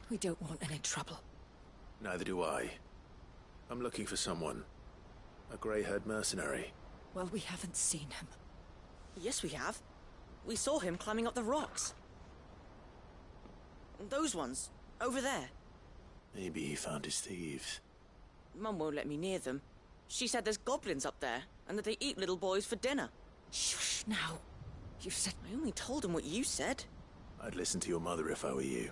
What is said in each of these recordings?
We don't want any trouble. Neither do I. I'm looking for someone. A grey-haired mercenary. Well, we haven't seen him. Yes, we have. We saw him climbing up the rocks. Those ones, over there. Maybe he found his thieves. Mum won't let me near them. She said there's goblins up there, and that they eat little boys for dinner. Shush, now. You said... I only told him what you said. I'd listen to your mother if I were you.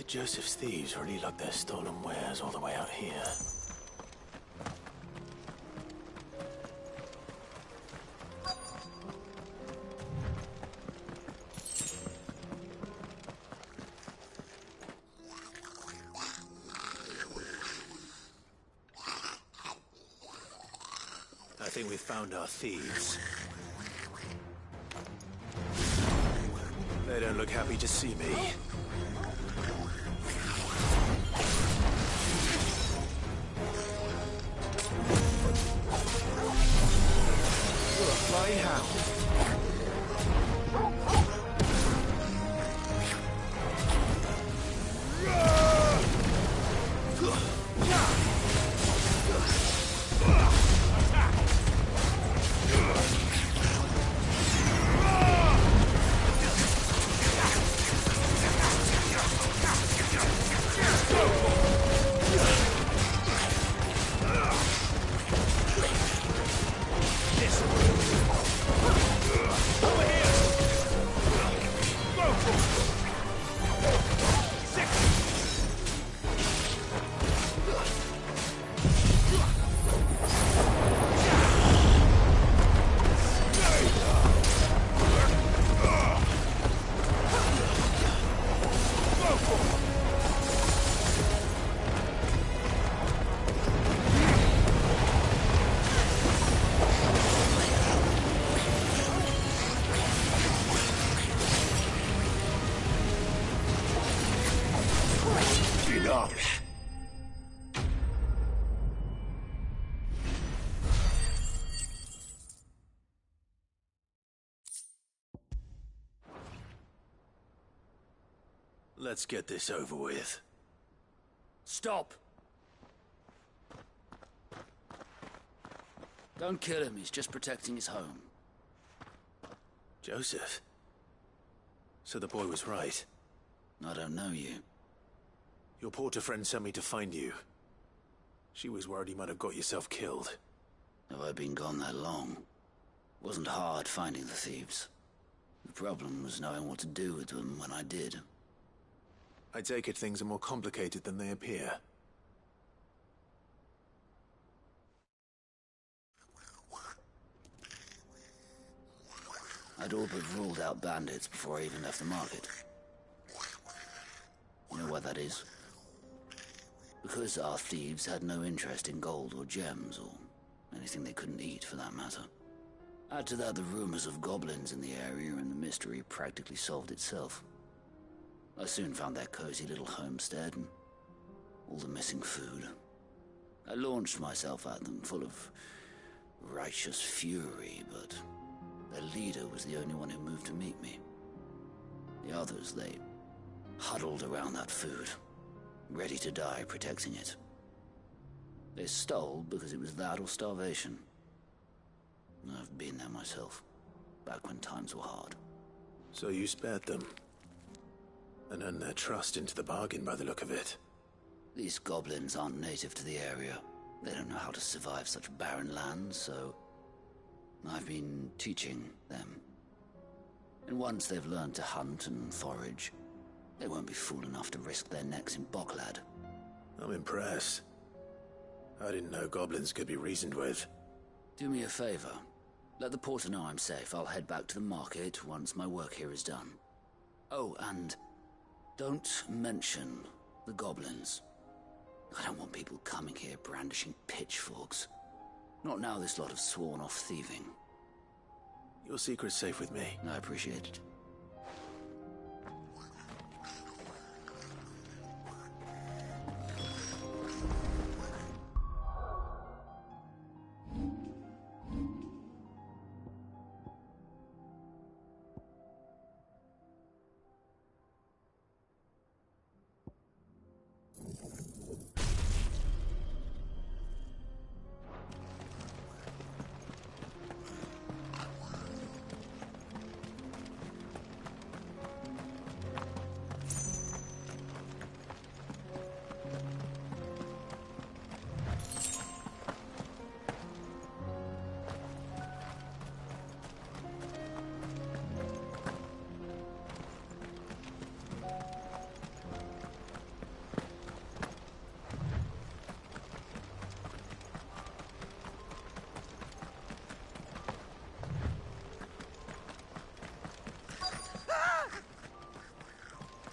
Joseph's thieves really lug their stolen wares all the way out here. I think we've found our thieves. They don't look happy to see me. Flying hound. Let's get this over with. Stop! Don't kill him, he's just protecting his home. Joseph? So the boy was right. I don't know you. Your porter friend sent me to find you. She was worried you might have got yourself killed. Have I been gone that long? Wasn't hard finding the thieves. The problem was knowing what to do with them when I did. I take it things are more complicated than they appear. I'd all but ruled out bandits before I even left the market. You know why that is? Because our thieves had no interest in gold or gems, or anything they couldn't eat for that matter. Add to that the rumors of goblins in the area, and the mystery practically solved itself. I soon found their cozy little homestead, and all the missing food. I launched myself at them, full of righteous fury, but their leader was the only one who moved to meet me. The others, they huddled around that food, ready to die protecting it. They stole because it was that or starvation. I've been there myself, back when times were hard. So you spared them, and earned their trust into the bargain by the look of it. These goblins aren't native to the area. They don't know how to survive such barren lands, so I've been teaching them. And once they've learned to hunt and forage, they won't be fool enough to risk their necks in Boklad. I'm impressed. I didn't know goblins could be reasoned with. Do me a favor. Let the porter know I'm safe. I'll head back to the market once my work here is done. Oh, and don't mention the goblins. I don't want people coming here brandishing pitchforks. Not now this lot have sworn off thieving. Your secret's safe with me. I appreciate it.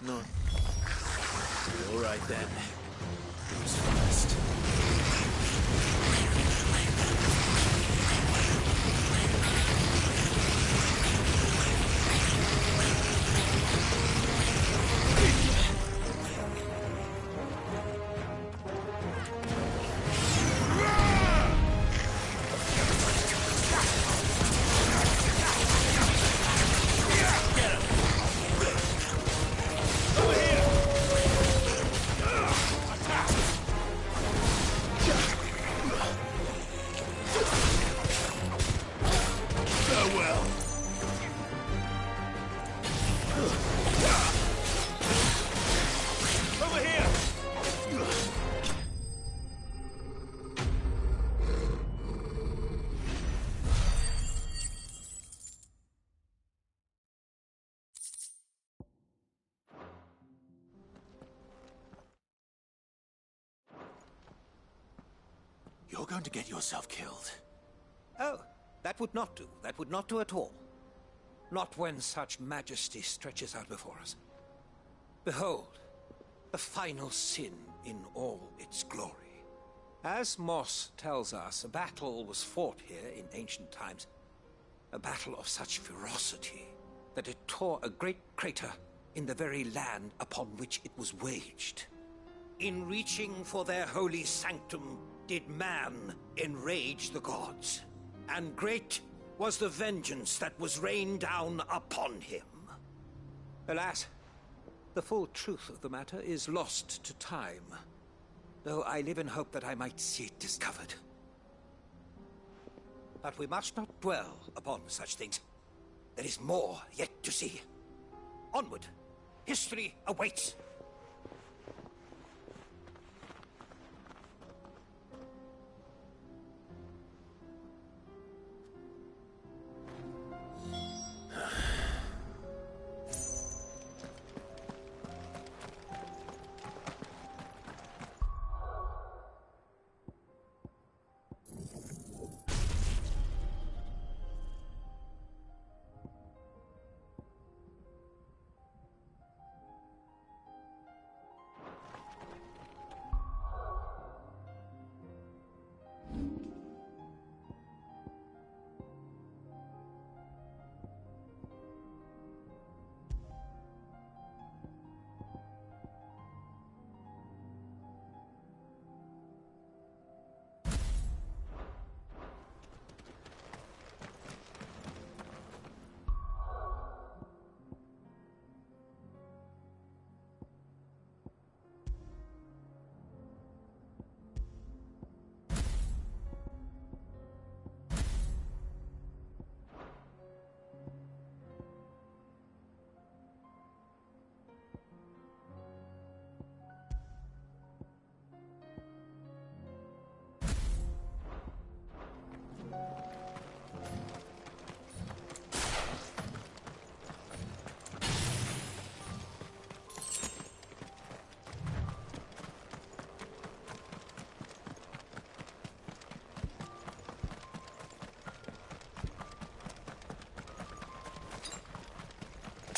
No. All right then. Who's first? You're going to get yourself killed. Oh, that would not do. That would not do at all. Not when such majesty stretches out before us. Behold, the final sin in all its glory. As Moss tells us, a battle was fought here in ancient times. A battle of such ferocity that it tore a great crater in the very land upon which it was waged. In reaching for their holy sanctum, did man enrage the gods, and great was the vengeance that was rained down upon him. Alas, The full truth of the matter is lost to time, though I live in hope that I might see it discovered. But we must not dwell upon such things. There is more yet to see. Onward! History awaits!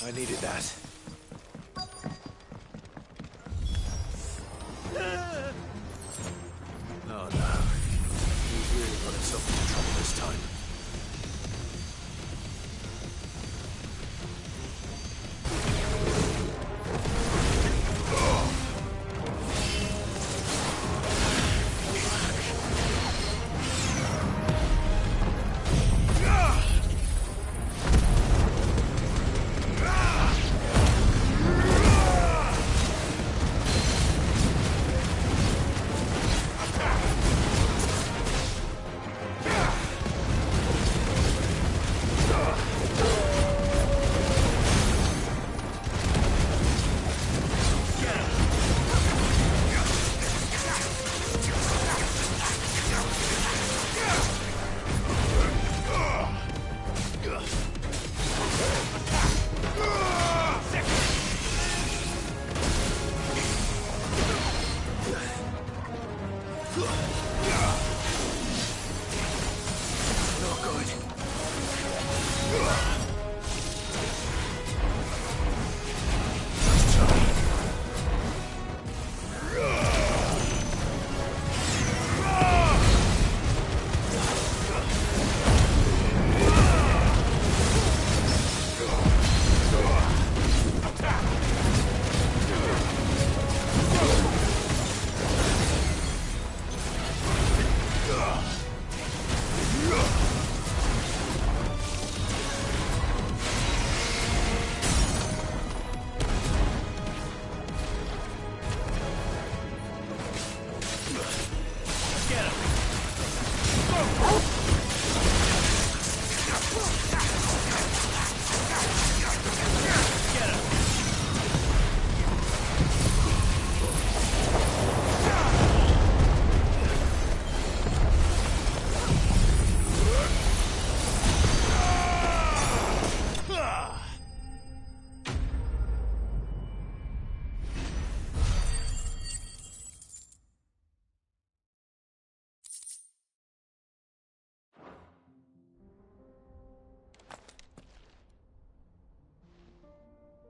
I needed that. Oh no. He's really got himself into trouble this time.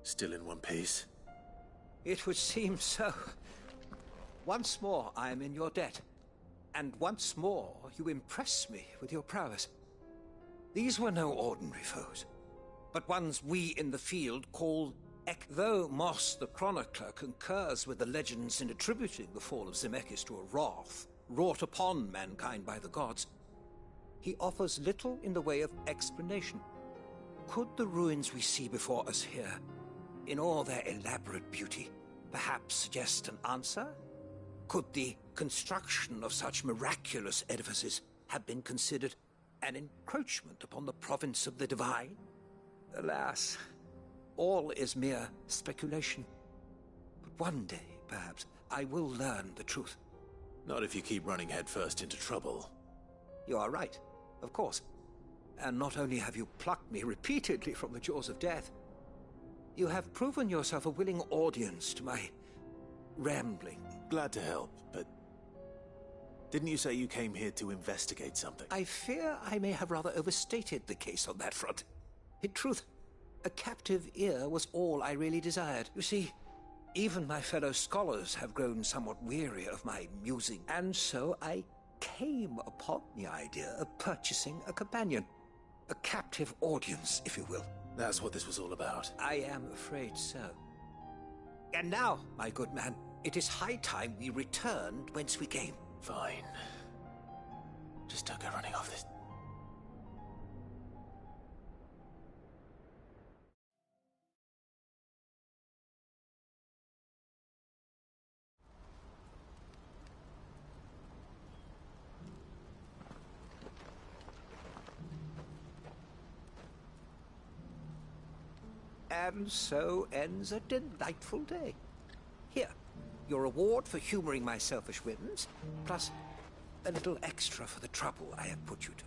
Still in one piece? It would seem so. Once more I am in your debt. And once more you impress me with your prowess. These were no ordinary foes, but ones we in the field call Ek. Though Moss the Chronicler concurs with the legends in attributing the fall of Zemeckis to a wrath wrought upon mankind by the gods, he offers little in the way of explanation. Could the ruins we see before us here in all their elaborate beauty, perhaps suggest an answer? Could the construction of such miraculous edifices have been considered an encroachment upon the province of the divine? Alas, all is mere speculation. But one day, perhaps, I will learn the truth. Not if you keep running headfirst into trouble. You are right, of course. And not only have you plucked me repeatedly from the jaws of death, you have proven yourself a willing audience to my rambling. Glad to help, but didn't you say you came here to investigate something? I fear I may have rather overstated the case on that front. In truth, a captive ear was all I really desired. You see, even my fellow scholars have grown somewhat weary of my musing, and so I came upon the idea of purchasing a companion. A captive audience, if you will. That's what this was all about. I am afraid so. And now, my good man, it is high time we returned whence we came. Fine. Just don't go running off this. And so ends a delightful day. Here, your reward for humoring my selfish whims, plus a little extra for the trouble I have put you to.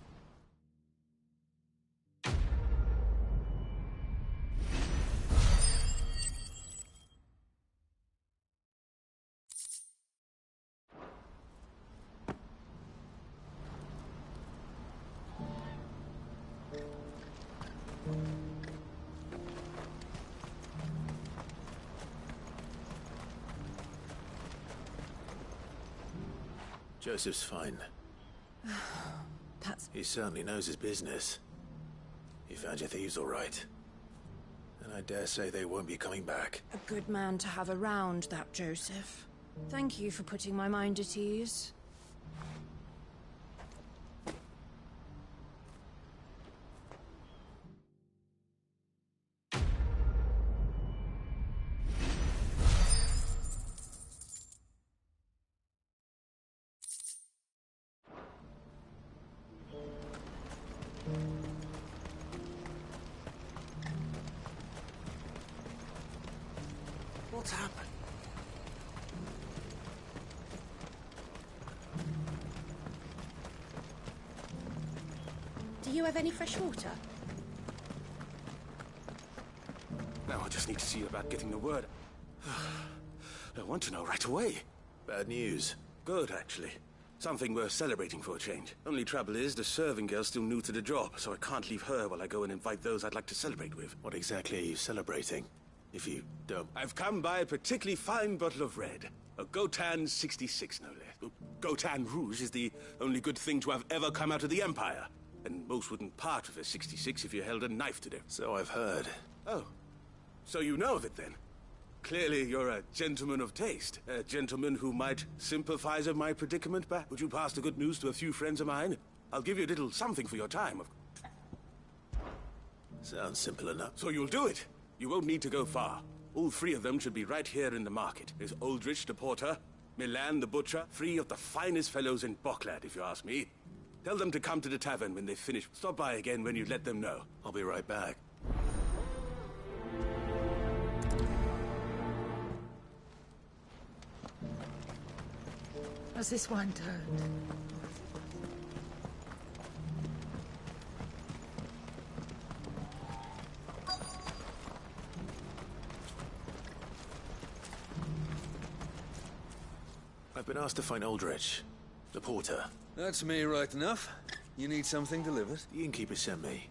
Joseph's fine. That's... He certainly knows his business. You found your thieves all right. And I dare say they won't be coming back. A good man to have around, that Joseph. Thank you for putting my mind at ease. What's happened? Do you have any fresh water? Now I just need to see about getting the word. I want to know right away. Bad news. Good, actually. Something worth celebrating for a change. Only trouble is, the serving girl's still new to the job, so I can't leave her while I go and invite those I'd like to celebrate with. What exactly are you celebrating? If you don't... I've come by a particularly fine bottle of red. A Gotan 66, no less. Gotan Rouge is the only good thing to have ever come out of the Empire. And most wouldn't part with a 66 if you held a knife to them. So I've heard. Oh. So you know of it, then? Clearly you're a gentleman of taste. A gentleman who might sympathize with my predicament, but would you pass the good news to a few friends of mine? I'll give you a little something for your time. Sounds simple enough. So you'll do it. You won't need to go far. All three of them should be right here in the market. There's Aldrich the porter, Milan the butcher, three of the finest fellows in Boklad, if you ask me. Tell them to come to the tavern when they've finished. Stop by again when you let them know. I'll be right back. Has this wine turned? I've been asked to find Aldrich, the porter. That's me right enough. You need something delivered? The innkeeper sent me.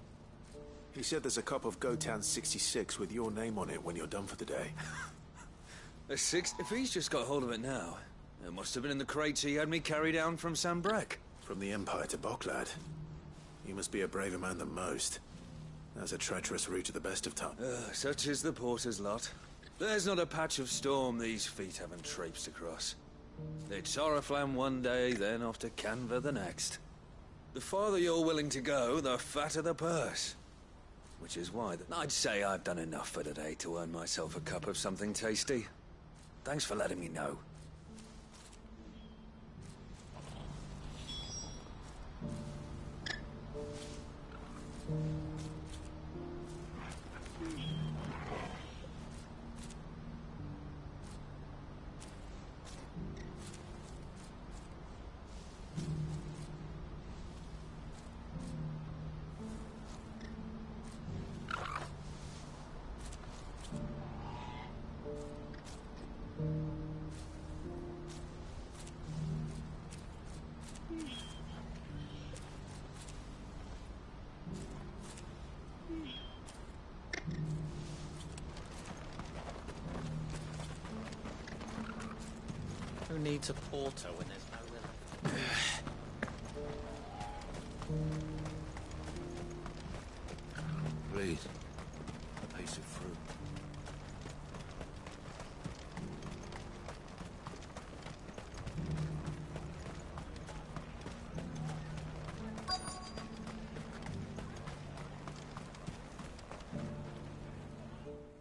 He said there's a cup of Gotan 66 with your name on it when you're done for the day. A six? If he's just got hold of it now, it must have been in the crates he had me carry down from Sambrek. From the Empire to Boklad. You must be a braver man than most. That's a treacherous route to the best of times. Such is the porter's lot. There's not a patch of storm these feet haven't traipsed across. It's Oriflamme one day, then off to Canva the next. The farther you're willing to go, the fatter the purse. which is why I'd say I've done enough for today to earn myself a cup of something tasty. Thanks for letting me know. Who needs a porter when there's no river? Please, a piece of fruit.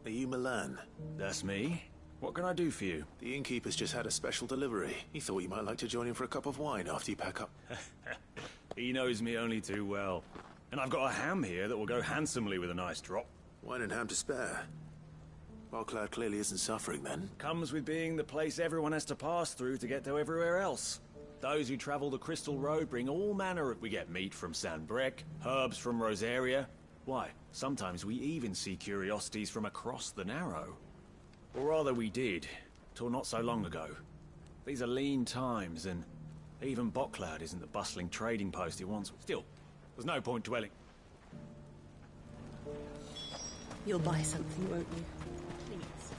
Are you Milan? That's me. What can I do for you? The innkeeper's just had a special delivery. He thought you might like to join him for a cup of wine after you pack up. He knows me only too well. And I've got a ham here that will go handsomely with a nice drop. Wine and ham to spare. Boklad clearly isn't suffering then. Comes with being the place everyone has to pass through to get to everywhere else. Those who travel the Crystal Road bring all manner of... We get meat from San Brek, herbs from Rosaria. Why, sometimes we even see curiosities from across the Narrow. Or rather we did, till not so long ago. These are lean times, and even Boklad isn't the bustling trading post he once was. Still, there's no point dwelling. You'll buy something, won't you? Please.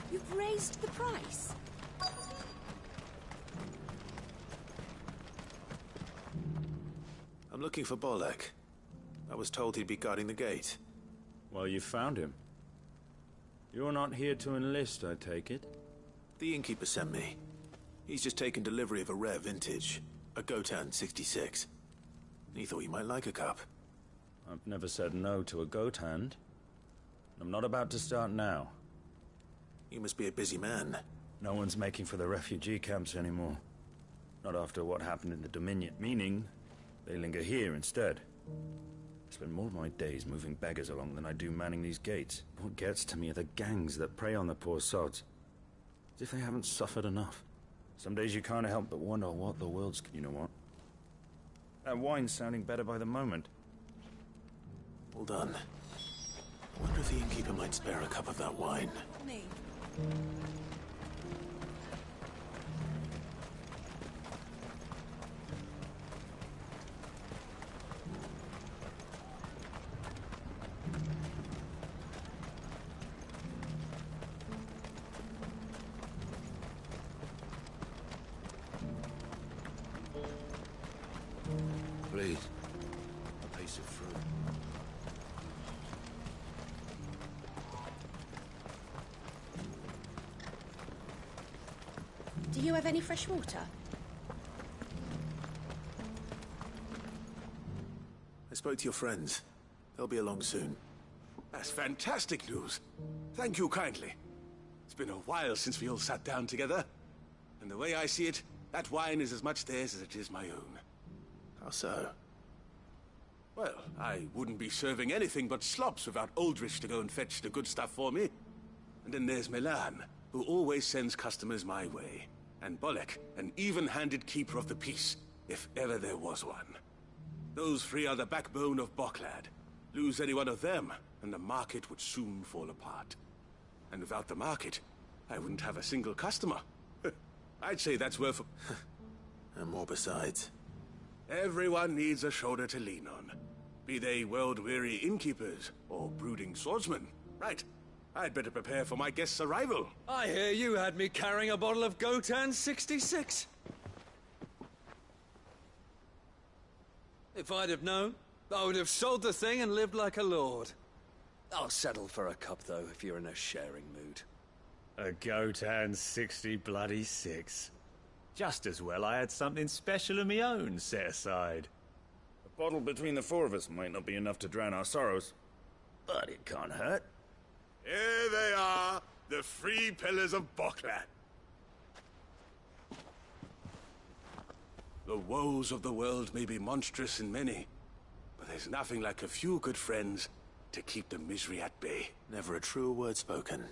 You've raised the price. I'm looking for Bolek. I was told he'd be guarding the gate. Well, you found him. You're not here to enlist, I take it? The innkeeper sent me. He's just taken delivery of a rare vintage, a Gotan 66. He thought you might like a cup. I've never said no to a goat hand. I'm not about to start now. You must be a busy man. No one's making for the refugee camps anymore. Not after what happened in the Dominion, meaning they linger here instead. I spend more of my days moving beggars along than I do manning these gates. What gets to me are the gangs that prey on the poor sods. As if they haven't suffered enough. Some days you can't help but wonder what the world's... You know what? That wine's sounding better by the moment. Well done. I wonder if the innkeeper might spare a cup of that wine. Me. Please, a piece of fruit. Do you have any fresh water? I spoke to your friends. They'll be along soon. That's fantastic news. Thank you kindly. It's been a while since we all sat down together. And the way I see it, that wine is as much theirs as it is my own. How so? Well, I wouldn't be serving anything but slops without Aldrich to go and fetch the good stuff for me. And then there's Milan, who always sends customers my way. And Bolek, an even-handed keeper of the peace, if ever there was one. Those three are the backbone of Boklad. Lose any one of them, and the market would soon fall apart. And without the market, I wouldn't have a single customer. I'd say that's worth... And more besides. Everyone needs a shoulder to lean on. Be they world-weary innkeepers or brooding swordsmen. Right. I'd better prepare for my guest's arrival. I hear you had me carrying a bottle of Gotan 66. If I'd have known, I would have sold the thing and lived like a lord. I'll settle for a cup, though, if you're in a sharing mood. A Gotan 66. Just as well I had something special of my own set aside. A bottle between the four of us might not be enough to drown our sorrows, but it can't hurt. Here they are, the free pillars of Boklat. The woes of the world may be monstrous in many, but there's nothing like a few good friends to keep the misery at bay. Never a truer word spoken.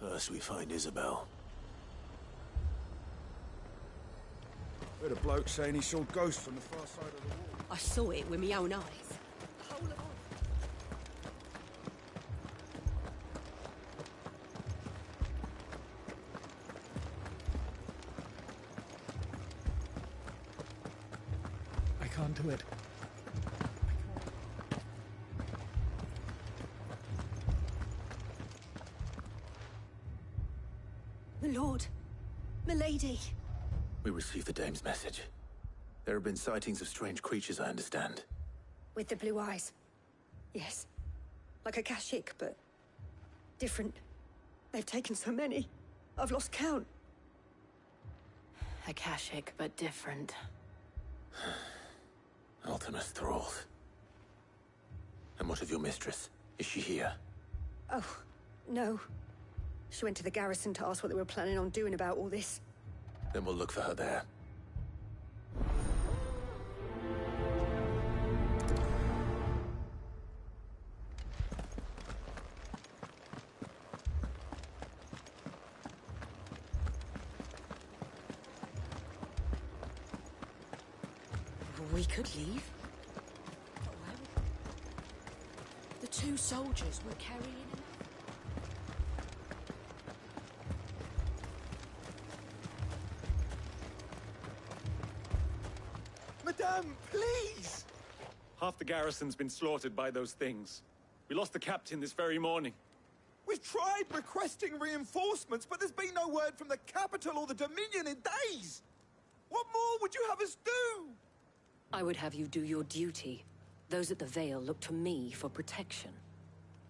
First we find Isabel. Heard a bloke saying he saw ghosts from the far side of the wall. I saw it with my own eyes. I can't do it. My lord. Milady. We received the dame's message. There have been sightings of strange creatures, I understand. With the blue eyes. Yes. Like a Kashik, but different. They've taken so many. I've lost count. Akashic, but different. Ultimus thralls. And what of your mistress? Is she here? Oh, no. She went to the garrison to ask what they were planning on doing about all this. Then we'll look for her there. We could leave. The two soldiers were carrying him. Madame, please! Half the garrison's been slaughtered by those things. We lost the captain this very morning. We've tried requesting reinforcements, but there's been no word from the capital or the Dominion in days! What more would you have us do? I would have you do your duty. Those at the Vale look to me for protection.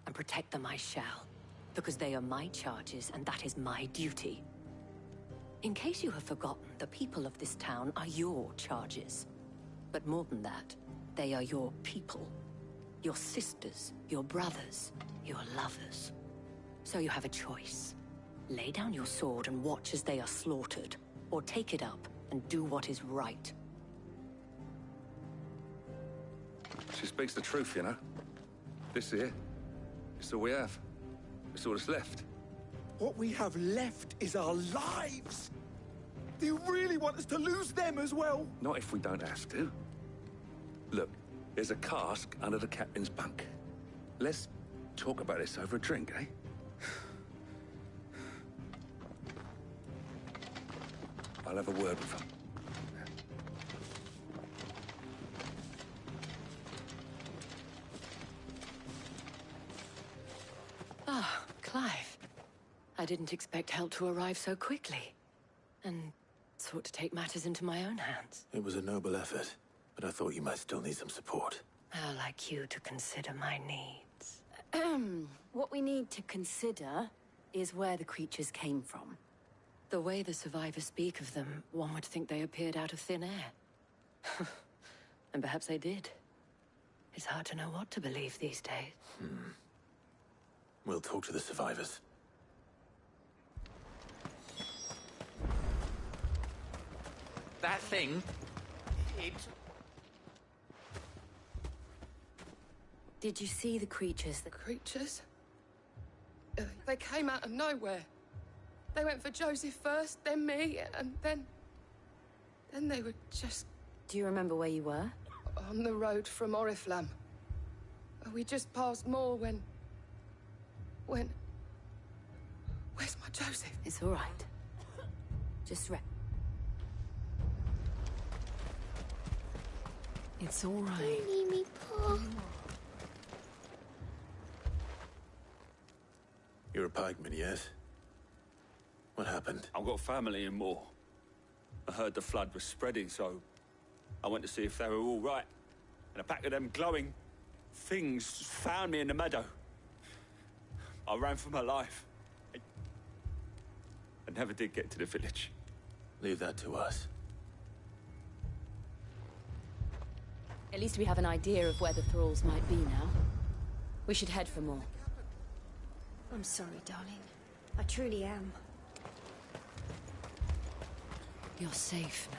And protect them I shall, because they are my charges, and that is my duty. In case you have forgotten, the people of this town are your charges. But more than that, they are your people. Your sisters, your brothers, your lovers. So you have a choice. Lay down your sword and watch as they are slaughtered, or take it up and do what is right. She speaks the truth, you know. This here, it's all we have. It's all that's left. What we have left is our lives! Do you really want us to lose them as well? Not if we don't have to. Look, there's a cask under the captain's bunk. Let's talk about this over a drink, eh? I'll have a word with them. Ah, Clive. I didn't expect help to arrive so quickly. And sought to take matters into my own hands. It was a noble effort, but I thought you might still need some support. How like you to consider my needs. What we need to consider is where the creatures came from. The way the survivors speak of them, one would think they appeared out of thin air. And perhaps they did. It's hard to know what to believe these days. We'll talk to the survivors. That thing... it... Did you see the creatures? The creatures? They came out of nowhere. They went for Joseph first, then me, and then they were just... Do you remember where you were? on the road from Oriflamme. We just passed Moor when... Where's my Joseph? It's all right. Just rest. It's all right. Leave me, Pa. You're a pikeman, yes? What happened? I've got family in Moor. I heard the flood was spreading, so I went to see if they were all right. And a pack of them glowing things found me in the meadow. I ran for my life. I never did get to the village. Leave that to us. At least we have an idea of where the thralls might be now. We should head for more. I'm sorry, darling. I truly am. You're safe now.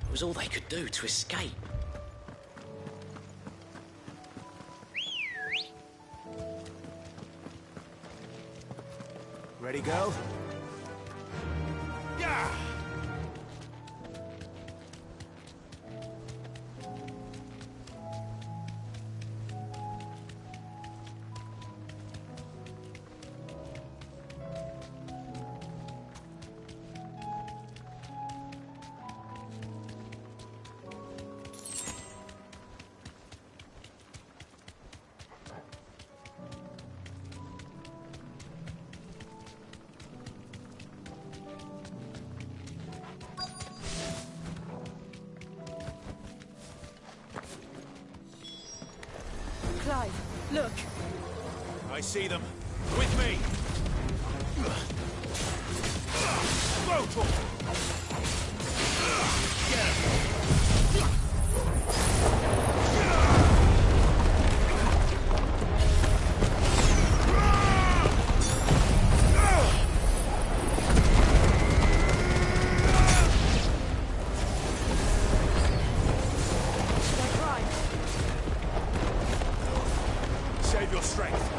It was all they could do to escape. Ready, go? Yeah! Clive, look. I see them. With me! Rotor! Get him! Save your strength.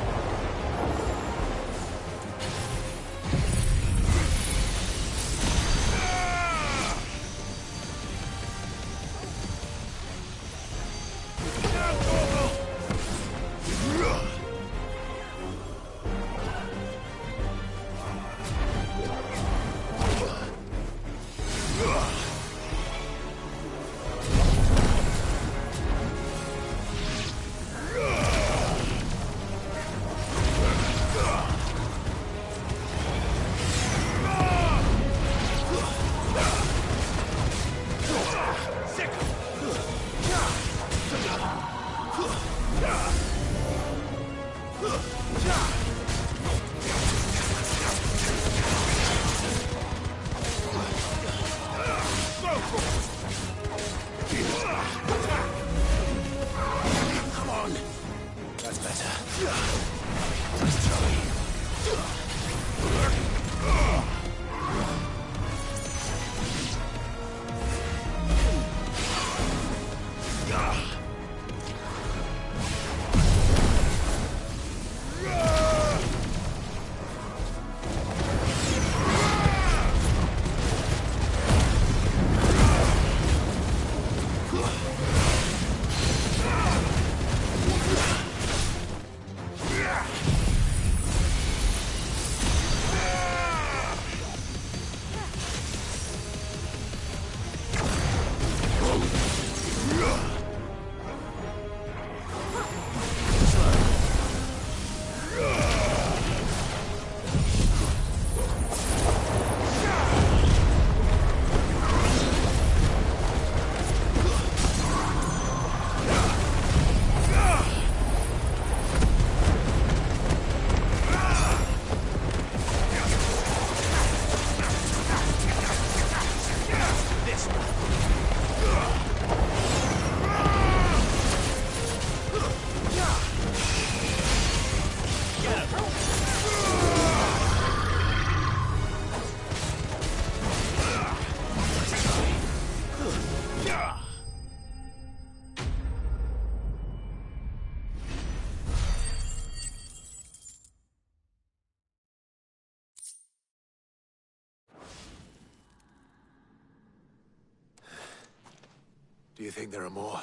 Do you think there are more?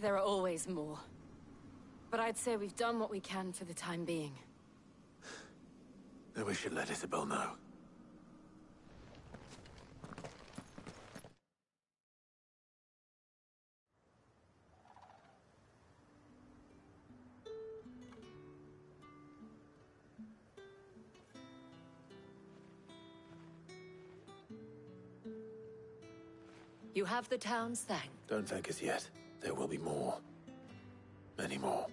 There are always more. But I'd say we've done what we can for the time being. Then we should let Isabel know. You have the town's thanks. Don't thank us yet. There will be more. Many more.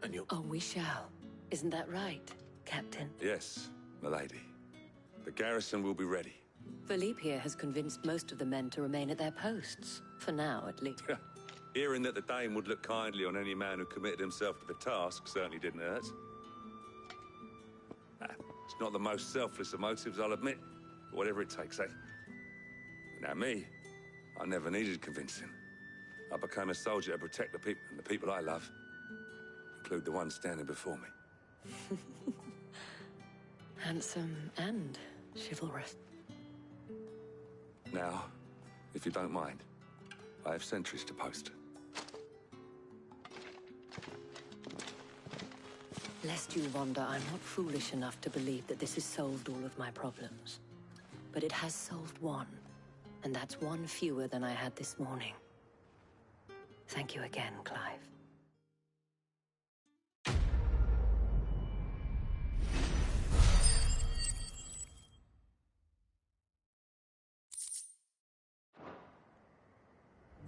And you'll... Oh, we shall. Isn't that right, Captain? Yes, milady. The garrison will be ready. Philippe here has convinced most of the men to remain at their posts. For now, at least. Hearing that the Dane would look kindly on any man who committed himself to the task certainly didn't hurt. It's not the most selfless of motives, I'll admit. But whatever it takes, eh? Now me, I never needed convincing. I became a soldier to protect the people and the people I love, include the one standing before me. Handsome and chivalrous. Now, if you don't mind, I have sentries to post. Lest you wonder, I'm not foolish enough to believe that this has solved all of my problems. But it has solved one. And that's one fewer than I had this morning. Thank you again, Clive.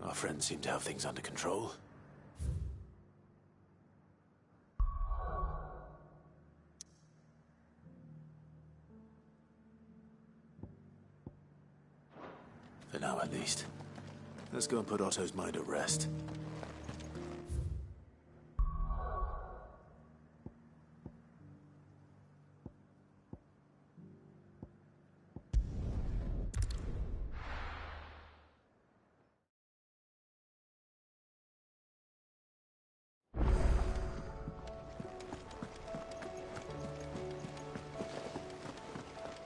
Our friends seem to have things under control. For now, at least. Let's go and put Otto's mind at rest.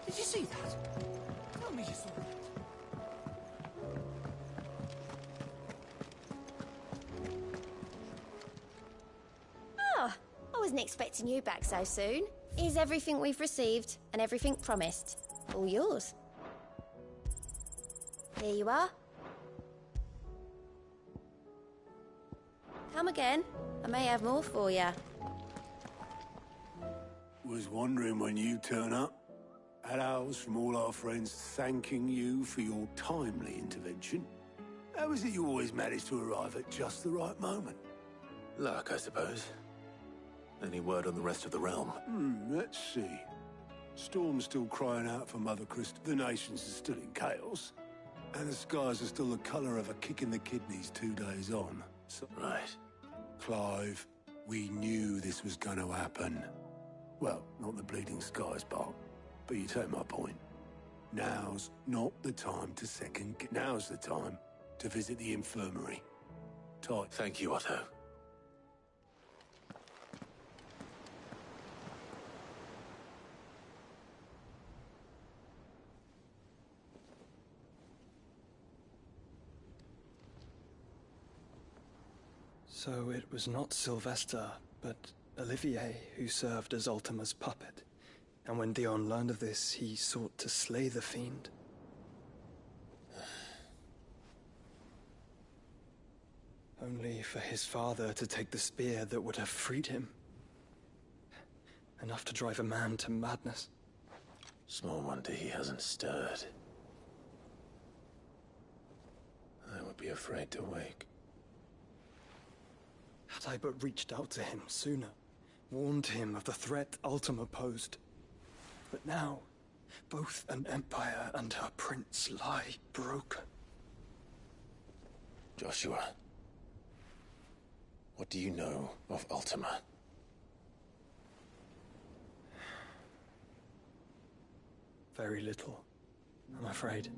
Did you see that? Tell me you saw it. Oh, I wasn't expecting you back so soon. Here's everything we've received and everything promised. All yours. Here you are. Come again. I may have more for you. Was wondering when you'd turn up. Had owls from all our friends thanking you for your timely intervention. How is it you always manage to arrive at just the right moment? Luck, I suppose. Any word on the rest of the realm? Let's see. Storm's still crying out for Mother Christ. The nations are still in chaos. And the skies are still the colour of a kick in the kidneys 2 days on. So, right. Clive, we knew this was going to happen. Well, not the bleeding skies part. But you take my point. Now's not the time to second... Now's the time to visit the infirmary. Tight. Thank you, Otto. So it was not Sylvester, but Olivier who served as Ultima's puppet. And when Dion learned of this, he sought to slay the fiend. Only for his father to take the spear that would have freed him. Enough to drive a man to madness. Small wonder he hasn't stirred. I would be afraid to wake. Had I but reached out to him sooner, warned him of the threat Ultima posed. But now, both an empire and her prince lie broken. Joshua, what do you know of Ultima? Very little, I'm afraid.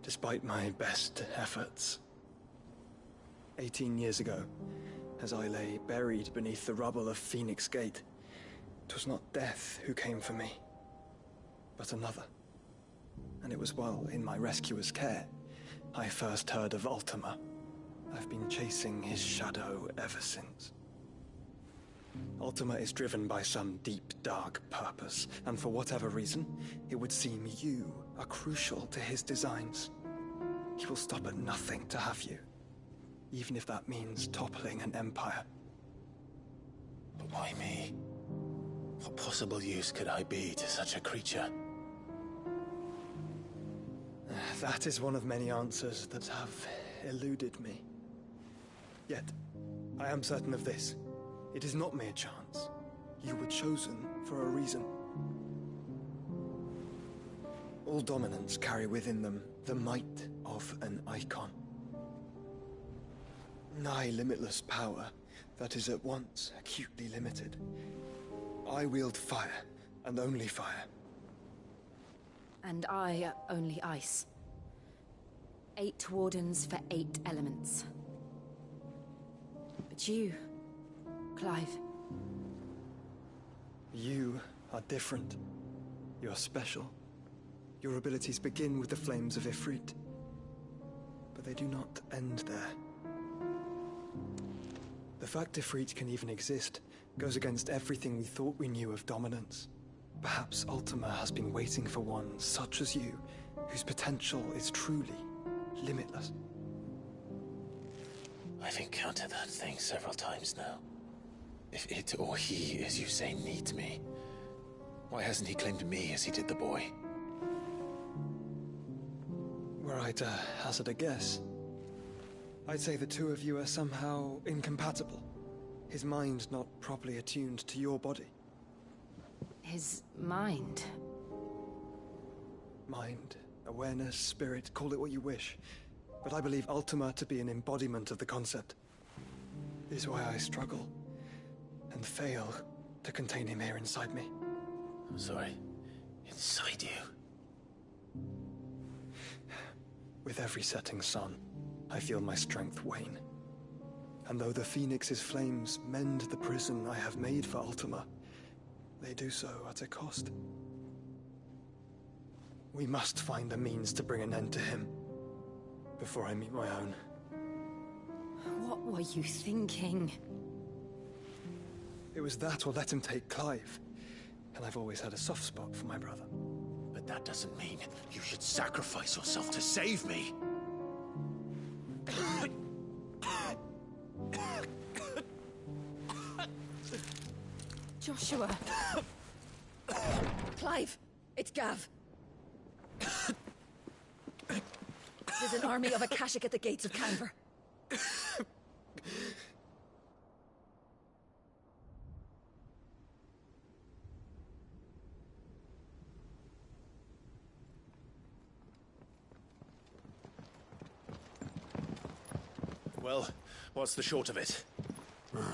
Despite my best efforts. 18 years ago, as I lay buried beneath the rubble of Phoenix Gate, 'twas not death who came for me, but another. And it was while in my rescuer's care I first heard of Ultima. I've been chasing his shadow ever since. Ultima is driven by some deep, dark purpose, and for whatever reason, it would seem you are crucial to his designs. He will stop at nothing to have you, even if that means toppling an empire. But why me? What possible use could I be to such a creature? That is one of many answers that have eluded me. Yet, I am certain of this. It is not mere chance. You were chosen for a reason. All dominants carry within them the might of an icon. Nigh limitless power that is at once acutely limited. I wield fire, and only fire. And I only ice. 8 wardens for 8 elements. But you, Clive. You are different. You're special. Your abilities begin with the flames of Ifrit. But they do not end there. The fact Ifrit can even exist goes against everything we thought we knew of dominance. Perhaps Ultima has been waiting for one such as you, whose potential is truly limitless. I've encountered that thing several times now. If it or he, as you say, needs me, why hasn't he claimed me as he did the boy? Were I to hazard a guess, I'd say the two of you are somehow incompatible. His mind not properly attuned to your body. His mind? Mind, awareness, spirit, call it what you wish. But I believe Ultima to be an embodiment of the concept. This is why I struggle and fail to contain him here inside me. I'm sorry. Inside you? With every setting sun, I feel my strength wane. And though the Phoenix's flames mend the prison I have made for Ultima, they do so at a cost. We must find a means to bring an end to him before I meet my own. What were you thinking? It was that or let him take Clive. And I've always had a soft spot for my brother. But that doesn't mean you should sacrifice yourself to save me. Joshua. Clive, it's Gav. There's an army of Akashic at the gates of Canver. Well, what's the short of it?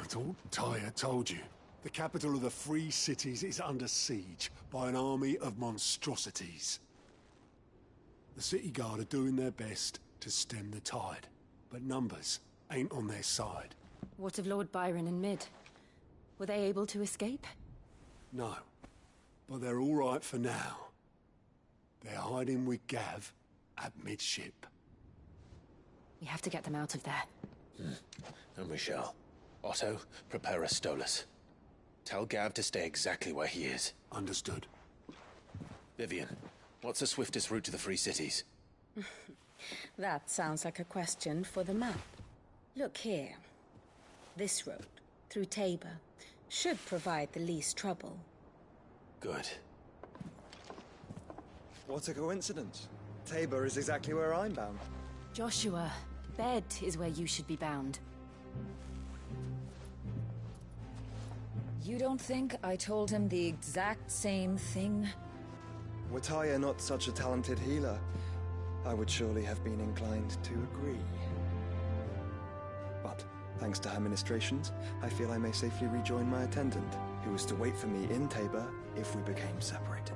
It's all Tyre told you. The capital of the Free Cities is under siege by an army of monstrosities. The City Guard are doing their best to stem the tide, but numbers ain't on their side. What of Lord Byron and Mid? Were they able to escape? No, but they're all right for now. They're hiding with Gav at midship. We have to get them out of there. And we shall. Otto, prepare a Stolas. Tell Gav to stay exactly where he is. Understood. Vivian, what's the swiftest route to the Free Cities? That sounds like a question for the map. Look here. This road, through Tabor, should provide the least trouble. Good. What a coincidence. Tabor is exactly where I'm bound. Joshua, Bed is where you should be bound. You don't think I told him the exact same thing? Were Tyre not such a talented healer, I would surely have been inclined to agree. But, thanks to her ministrations, I feel I may safely rejoin my attendant, who was to wait for me in Tabor if we became separated.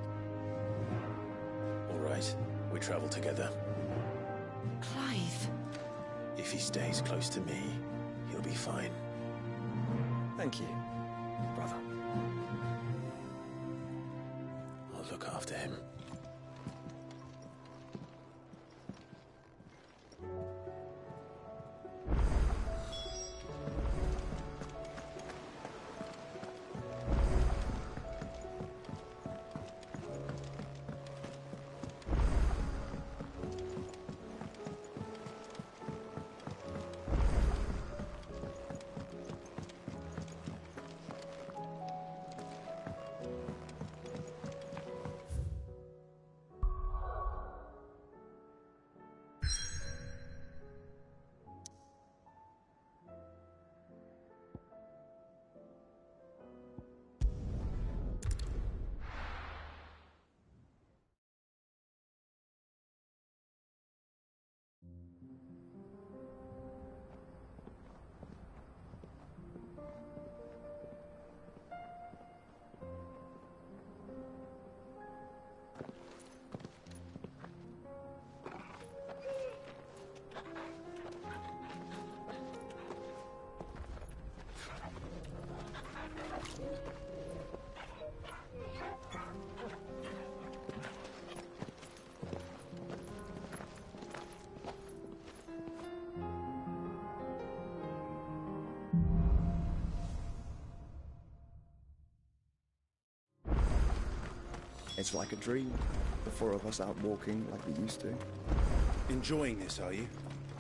All right, we travel together. Clive. If he stays close to me, he'll be fine. Thank you, brother. I'll look after him. It's like a dream. The four of us out walking like we used to. Enjoying this, are you?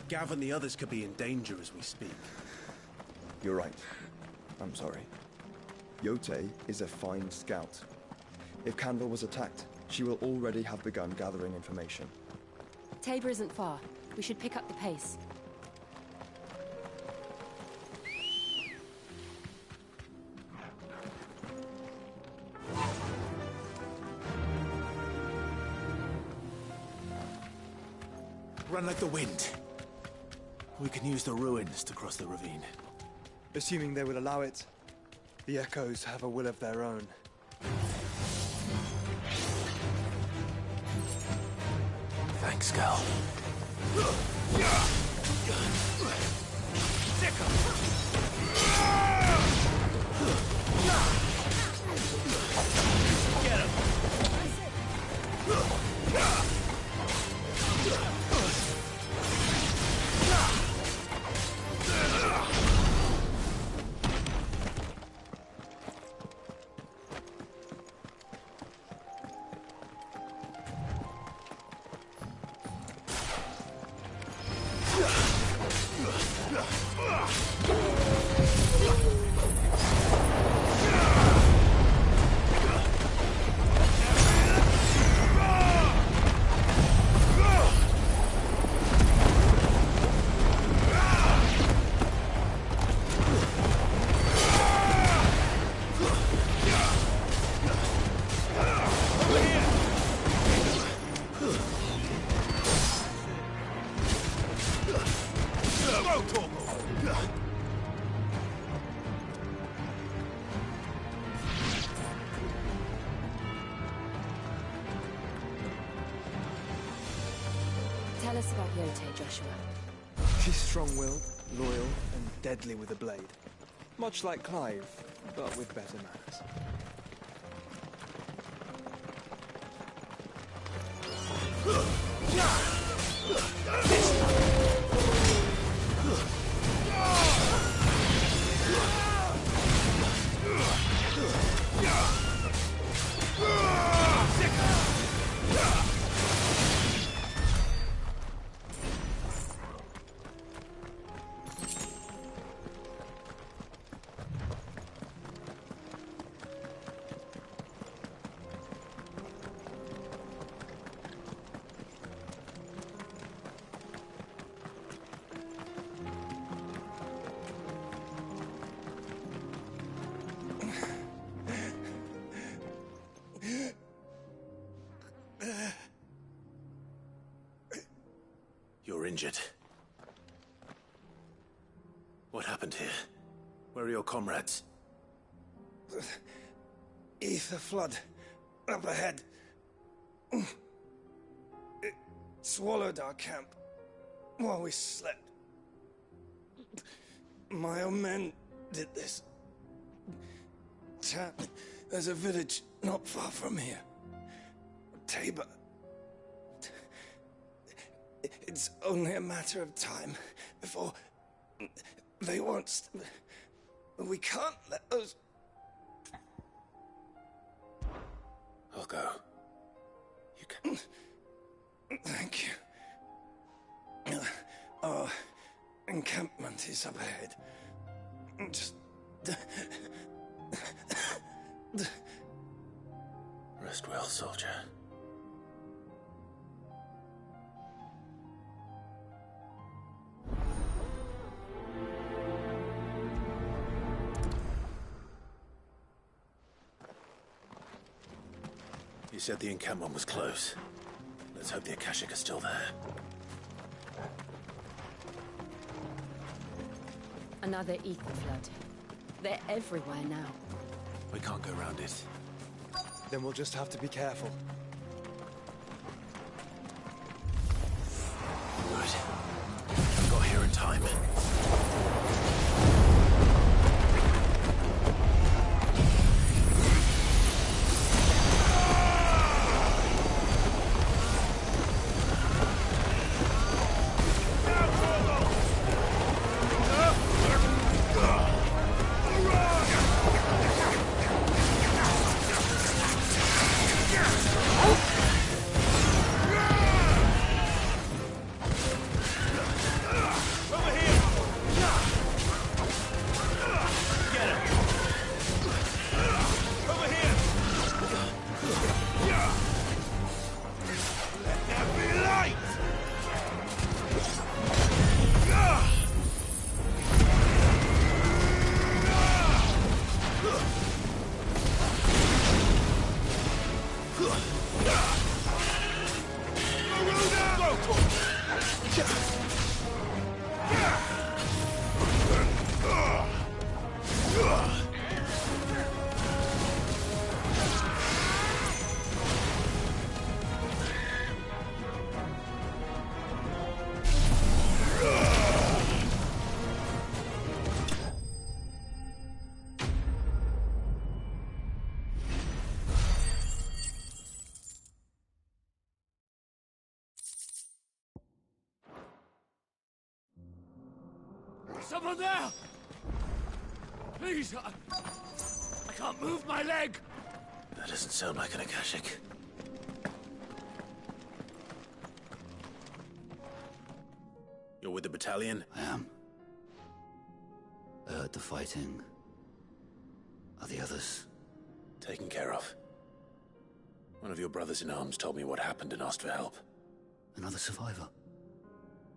Gav and the others could be in danger as we speak. You're right. I'm sorry. Yote is a fine scout. If Candle was attacked, she will already have begun gathering information. Tabor isn't far. We should pick up the pace. Run like the wind. We can use the ruins to cross the ravine. Assuming they would allow it, the Echoes have a will of their own. Thanks, Gal. Get him! Tell us about Yote, Joshua. She's strong-willed, loyal, and deadly with a blade. Much like Clive, but with better manners. You're injured. What happened here? Where are your comrades? Ether flood. Up ahead. It swallowed our camp while we slept. My own men did this. There's a village not far from here. Tabor. It's only a matter of time before they won't. We can't let those. I'll go. You can. Thank you. Our encampment is up ahead. Just. Rest well, soldier. You said the encampment was close. Let's hope the Akashic are still there. Another ether flood. They're everywhere now. We can't go around it. Then we'll just have to be careful. Good. We got here in time. Yeah! someone there! Please, I can't move my leg! That doesn't sound like an Akashic. You're with the battalion? I am. I heard the fighting. Are the others? Taken care of. One of your brothers in arms told me what happened and asked for help. Another survivor?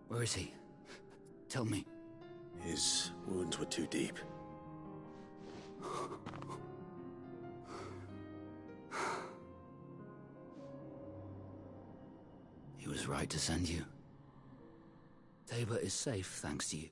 Where is he? Tell me. His wounds were too deep. He was right to send you. Tabor is safe thanks to you.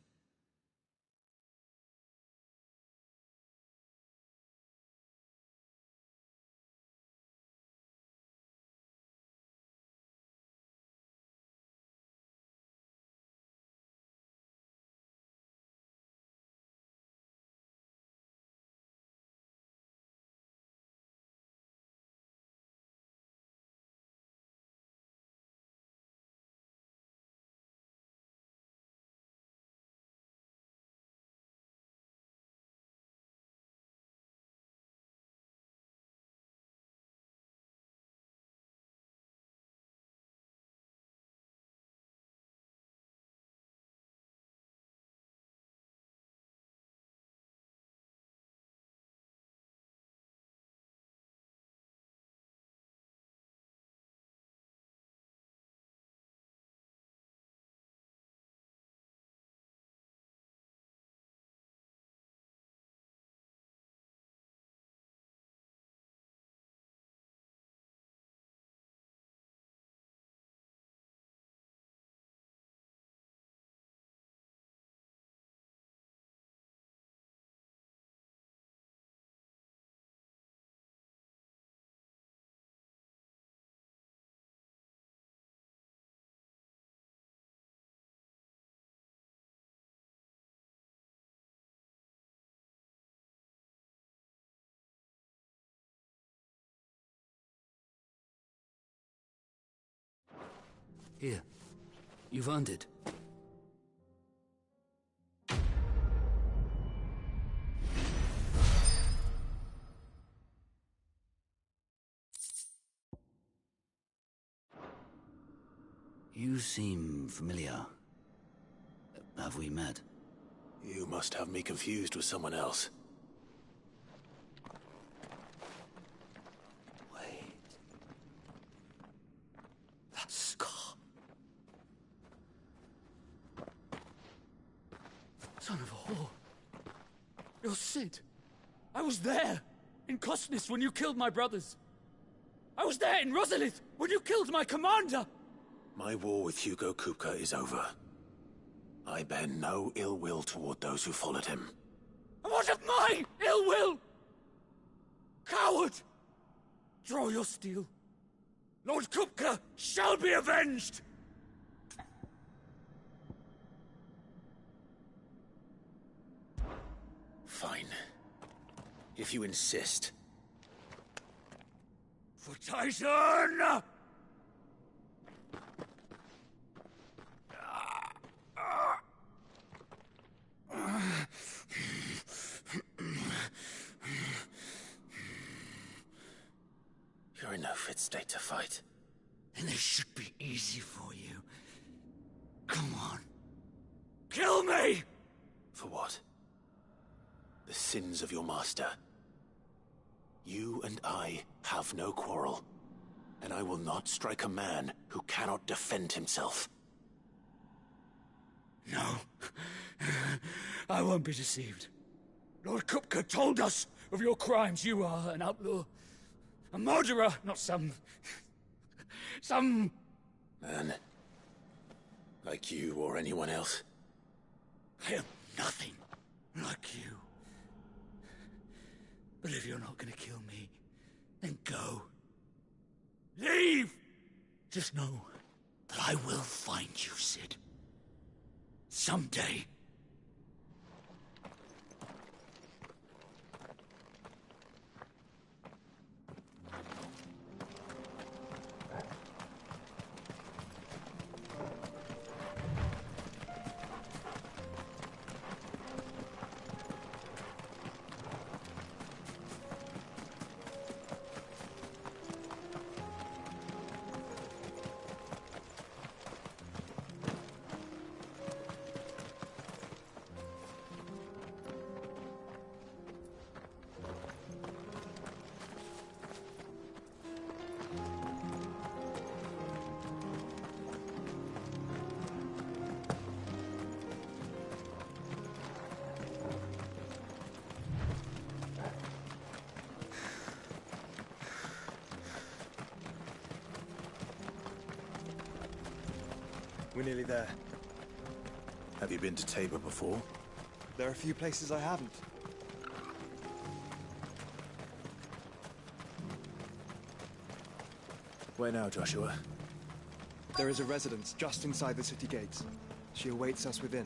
Here. You've earned it. You seem familiar. Have we met? You must have me confused with someone else. Wait. That scar. Son of a whore. You're Cid. I was there, in Cosnis, when you killed my brothers. I was there in Rosalith, when you killed my commander! My war with Hugo Kupka is over. I bear no ill will toward those who followed him. And what of my ill will? Coward! Draw your steel. Lord Kupka shall be avenged! Fine. If you insist. For Titan! You're in no fit state to fight. And this should be easy for you. Come on. Kill me! For what? The sins of your master. You and I have no quarrel, and I will not strike a man who cannot defend himself. No. I won't be deceived. Lord Kupka told us of your crimes. You are an outlaw. A murderer, not some man. Like you or anyone else. I am nothing like you. But if you're not gonna kill me, then go. Leave! Just know that I will find you, Cid. Someday. We're nearly there. Have you been to Tabor before? There are a few places I haven't. Where now, Joshua? There is a residence just inside the city gates. She awaits us within.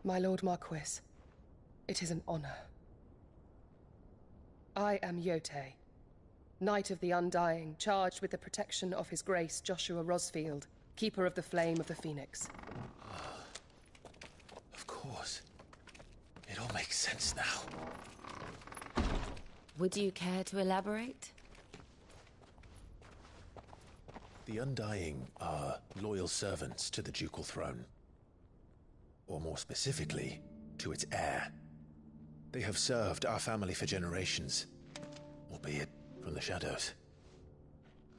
My Lord Marquis, it is an honor. I am Yotei, Knight of the Undying, charged with the protection of His Grace Joshua Rosfield, Keeper of the Flame of the Phoenix. Of course. It all makes sense now. Would you care to elaborate? The Undying are loyal servants to the ducal throne. Or more specifically, to its heir. They have served our family for generations, albeit from the shadows.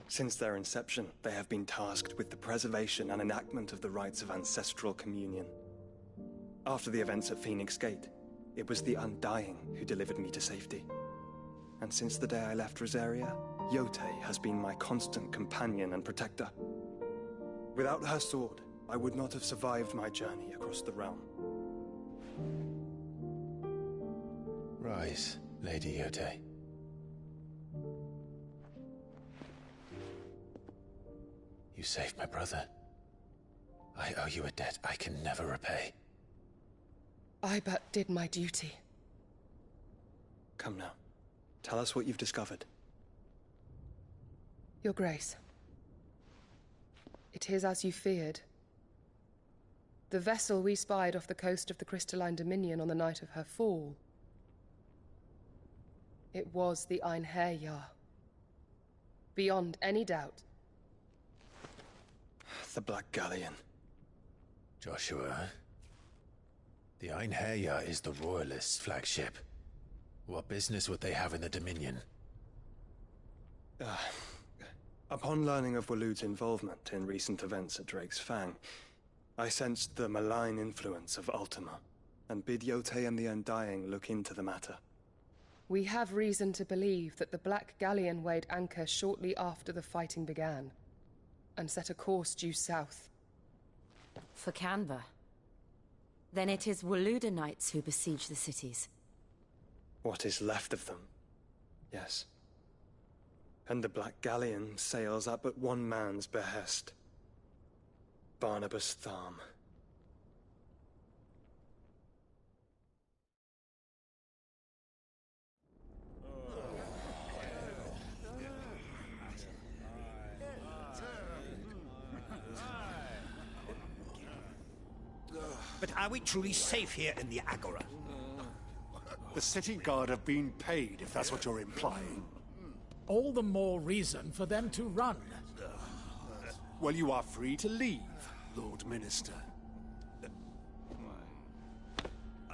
Since their inception, they have been tasked with the preservation and enactment of the rites of ancestral communion. After the events at Phoenix Gate, it was the Undying who delivered me to safety. And since the day I left Rosaria, Yotei has been my constant companion and protector. Without her sword, I would not have survived my journey across the realm. Rise, Lady Yotei. You saved my brother. I owe you a debt I can never repay. I but did my duty. Come now. Tell us what you've discovered. Your Grace. It is as you feared. The vessel we spied off the coast of the Crystalline Dominion on the night of her fall. It was the Einherjar. Beyond any doubt. The Black Galleon. Joshua, the Einherjar is the Royalists' flagship. What business would they have in the Dominion? Upon learning of Waloed's involvement in recent events at Drake's Fang, I sensed the malign influence of Ultima, and bid Yotei and the Undying look into the matter. We have reason to believe that the Black Galleon weighed anchor shortly after the fighting began, and set a course due south. For Canva. Then it is Waloed knights who besiege the cities. What is left of them, yes. And the Black Galleon sails at but one man's behest. Barnabas Tharm. But are we truly safe here in the Agora? The city guard have been paid, if that's what you're implying. All the more reason for them to run. Well, you are free to leave, Lord Minister.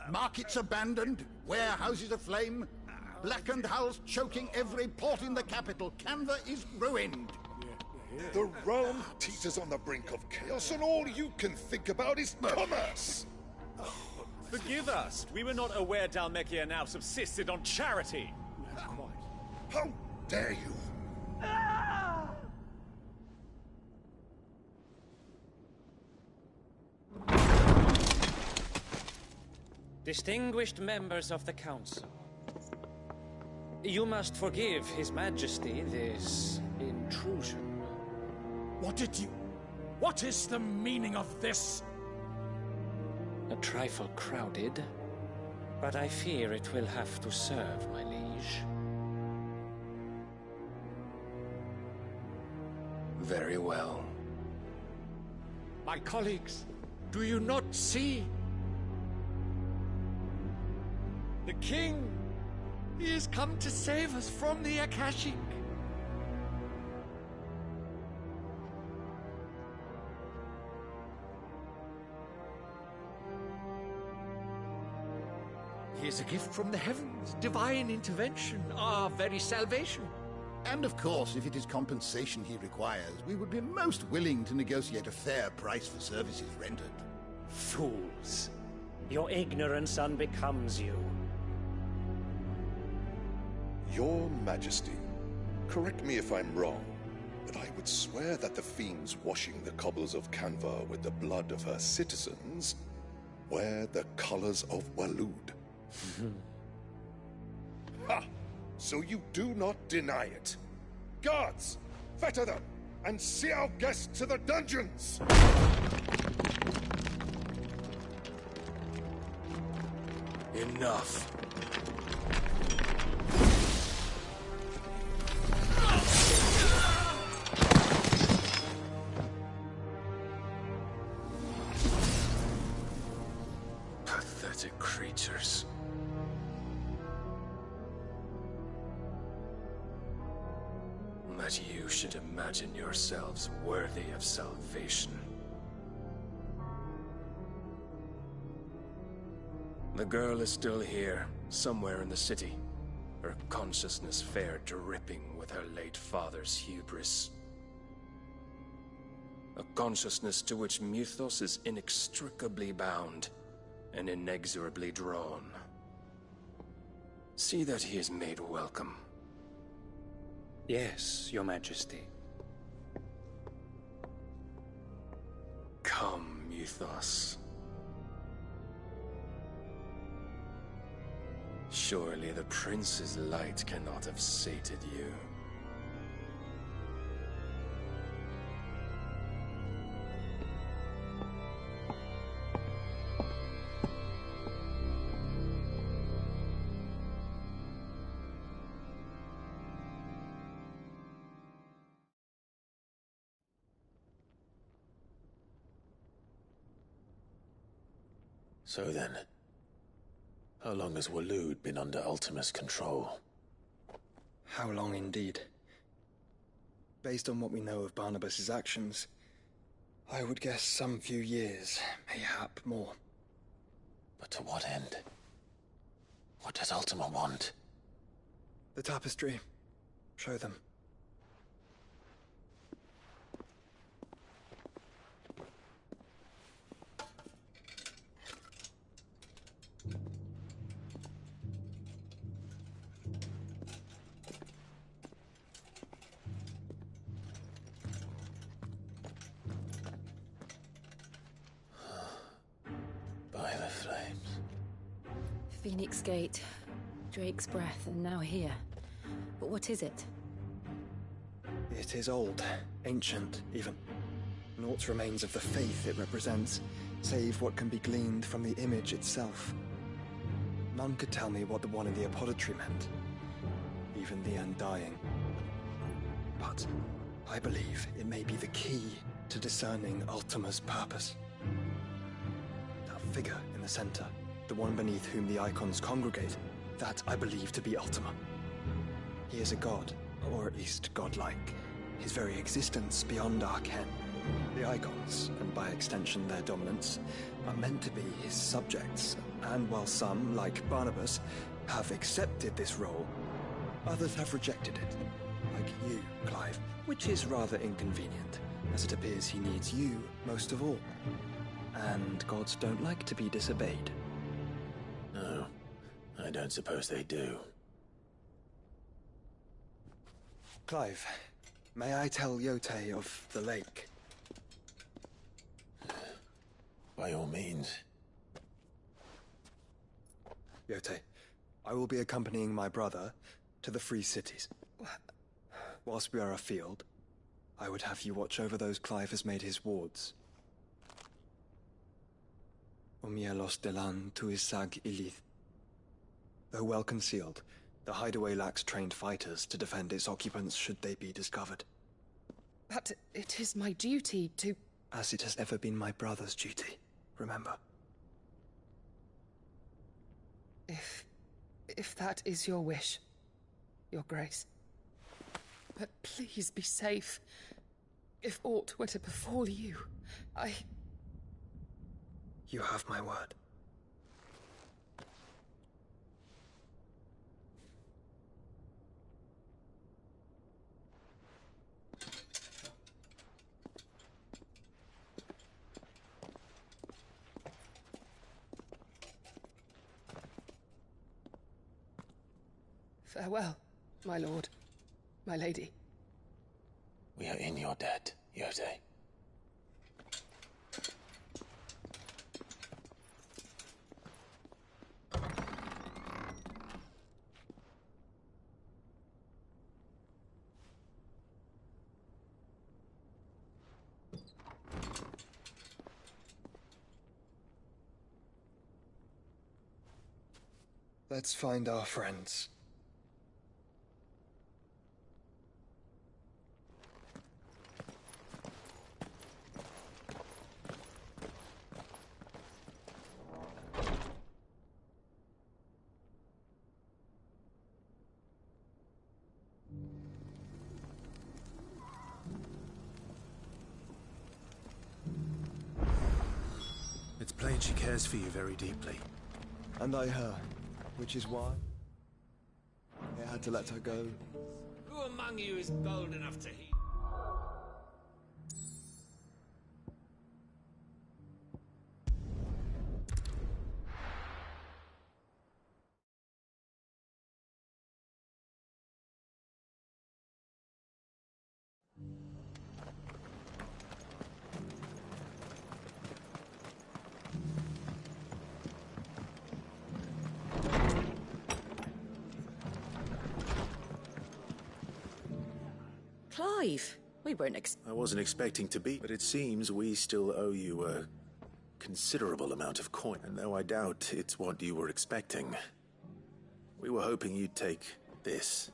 Markets abandoned, warehouses aflame, blackened hulls choking every port in the capital. Canva is ruined. The realm teeters on the brink of chaos, and all you can think about is commerce! Forgive us. We were not aware Dhalmekia now subsisted on charity. How dare you! Distinguished members of the Council, you must forgive His Majesty this intrusion. What is the meaning of this? A trifle crowded, but I fear it will have to serve, my liege. Very well. My colleagues, do you not see? The king! He has come to save us from the Akashic! He is a gift from the heavens, divine intervention, our very salvation. And of course, if it is compensation he requires, we would be most willing to negotiate a fair price for services rendered. Fools. Your ignorance unbecomes you. Your Majesty, correct me if I'm wrong, but I would swear that the fiends washing the cobbles of Canva with the blood of her citizens wear the colors of Waloed. Ha! So you do not deny it. Guards, fetter them, and see our guests to the dungeons! Enough. Pathetic creatures. That you should imagine yourselves worthy of salvation. The girl is still here, somewhere in the city. Her consciousness fair dripping with her late father's hubris. A consciousness to which Mythos is inextricably bound and inexorably drawn. See that he is made welcome. Yes, Your Majesty. Come, Mythos. Surely the prince's light cannot have sated you. So then, how long has Waloed been under Ultima's control? How long indeed? Based on what we know of Barnabas's actions, I would guess some few years, mayhap more. But to what end? What does Ultima want? The tapestry. Show them. Phoenix Gate, Drake's Breath, and now here. But what is it? It is old, ancient, even. Naught remains of the faith it represents, save what can be gleaned from the image itself. None could tell me what the one in the apothecary meant, even the Undying. But I believe it may be the key to discerning Ultima's purpose. That figure in the center, the one beneath whom the icons congregate, that I believe to be Ultima. He is a god, or at least godlike. His very existence beyond our ken. The icons, and by extension their dominants, are meant to be his subjects, and while some, like Barnabas, have accepted this role, others have rejected it. Like you, Clive, which is rather inconvenient, as it appears he needs you most of all. And gods don't like to be disobeyed. No, I don't suppose they do. Clive, may I tell Yote of the lake? By all means. Yote, I will be accompanying my brother to the Free Cities. Whilst we are afield, I would have you watch over those Clive has made his wards. Omielos delan tuisag ilith. Though well concealed, the hideaway lacks trained fighters to defend its occupants should they be discovered. But it is my duty to... As it has ever been my brother's duty, remember. If If that is your wish, Your Grace. But please be safe. If aught were to befall you, You have my word. Farewell, my lord, my lady. We are in your debt, Yode. Let's find our friends. It's plain she cares for you very deeply. And I her, which is why I had to let her go. Who among you is bold enough to heed? Clive, we weren't I wasn't expecting to be, but it seems we still owe you a considerable amount of coin. And though I doubt it's what you were expecting, we were hoping you'd take this.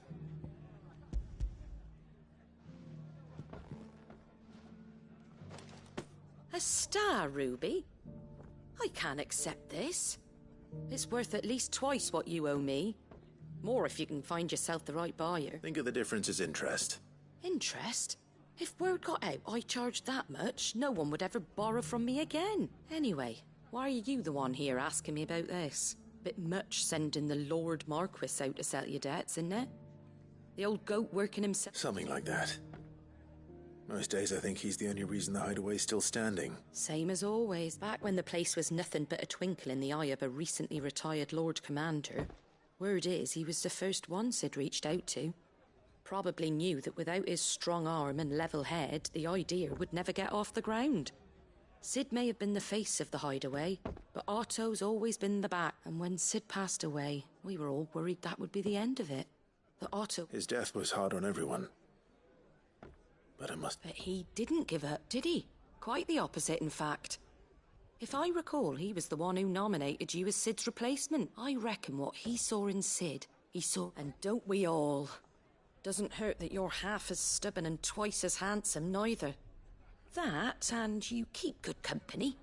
A star ruby? I can't accept this. It's worth at least twice what you owe me. More if you can find yourself the right buyer. Think of the difference as interest. Interest? If word got out I charged that much, no one would ever borrow from me again. Anyway, why are you the one here asking me about this? Bit much sending the Lord Marquis out to settle your debts, isn't it? The old goat working himself... Something like that. Most days I think he's the only reason the hideaway's still standing. Same as always. Back when the place was nothing but a twinkle in the eye of a recently retired Lord Commander. Word is he was the first one Sid reached out to. Probably knew that without his strong arm and level head, the idea would never get off the ground. Sid may have been the face of the hideaway, but Otto's always been the back, and when Sid passed away, we were all worried that would be the end of it. That Otto... His death was hard on everyone. But But he didn't give up, did he? Quite the opposite, in fact. If I recall, he was the one who nominated you as Sid's replacement. I reckon what he saw in Sid, he saw... And don't we all? Doesn't hurt that you're half as stubborn and twice as handsome, neither. That, and you keep good company.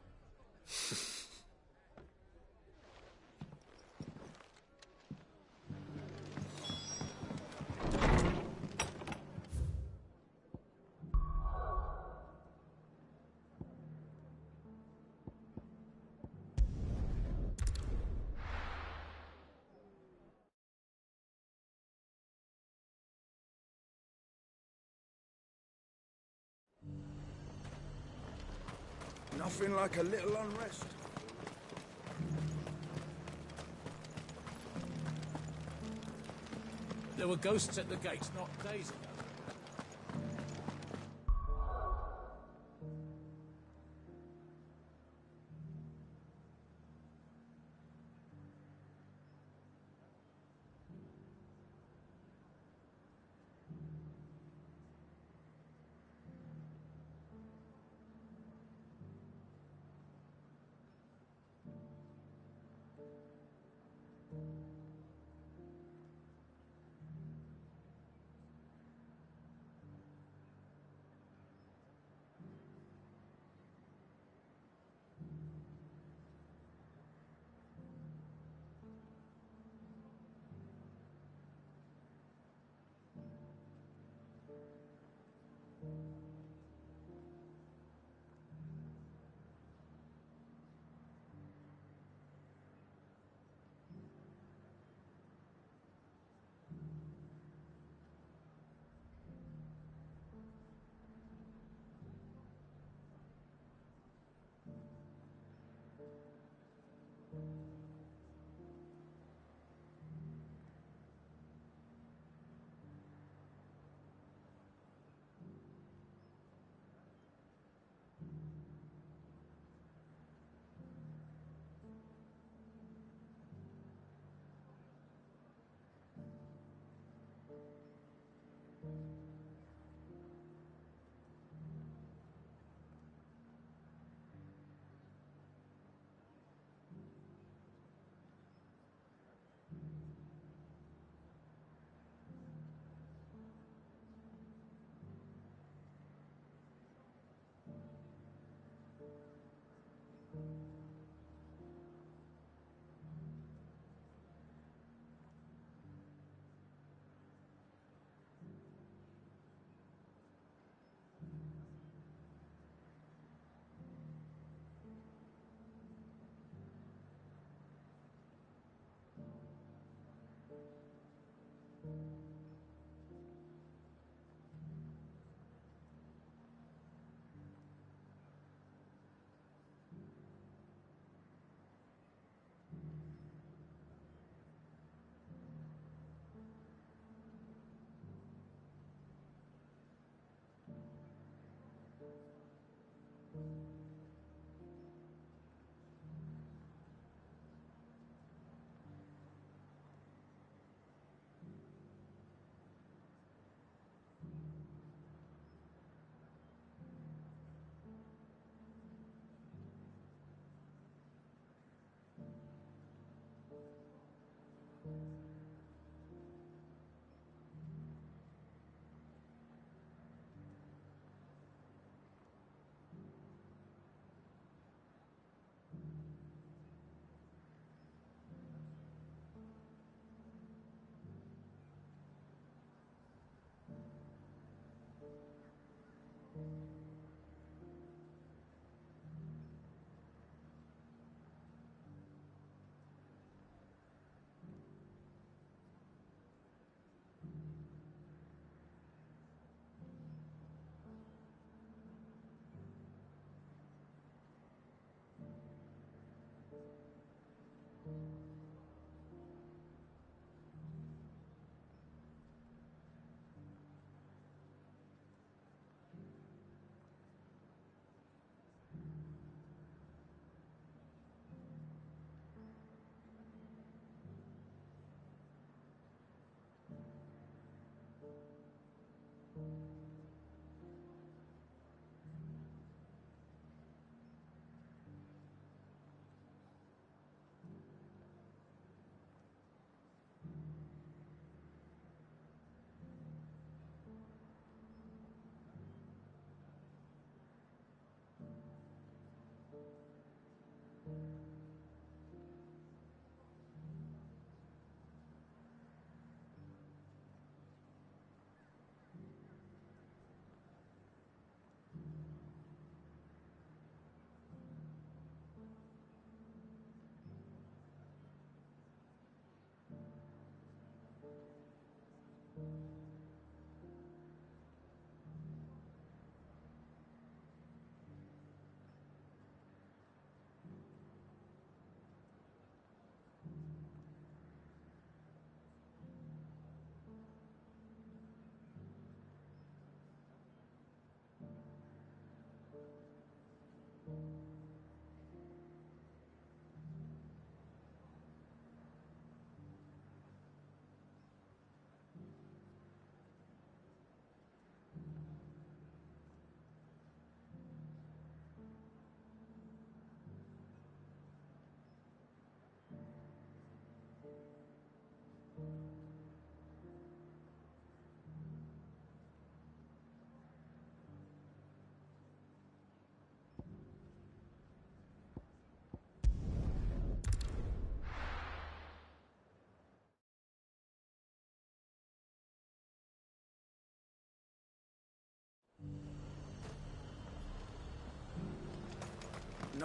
Nothing like a little unrest. There were ghosts at the gates not days ago.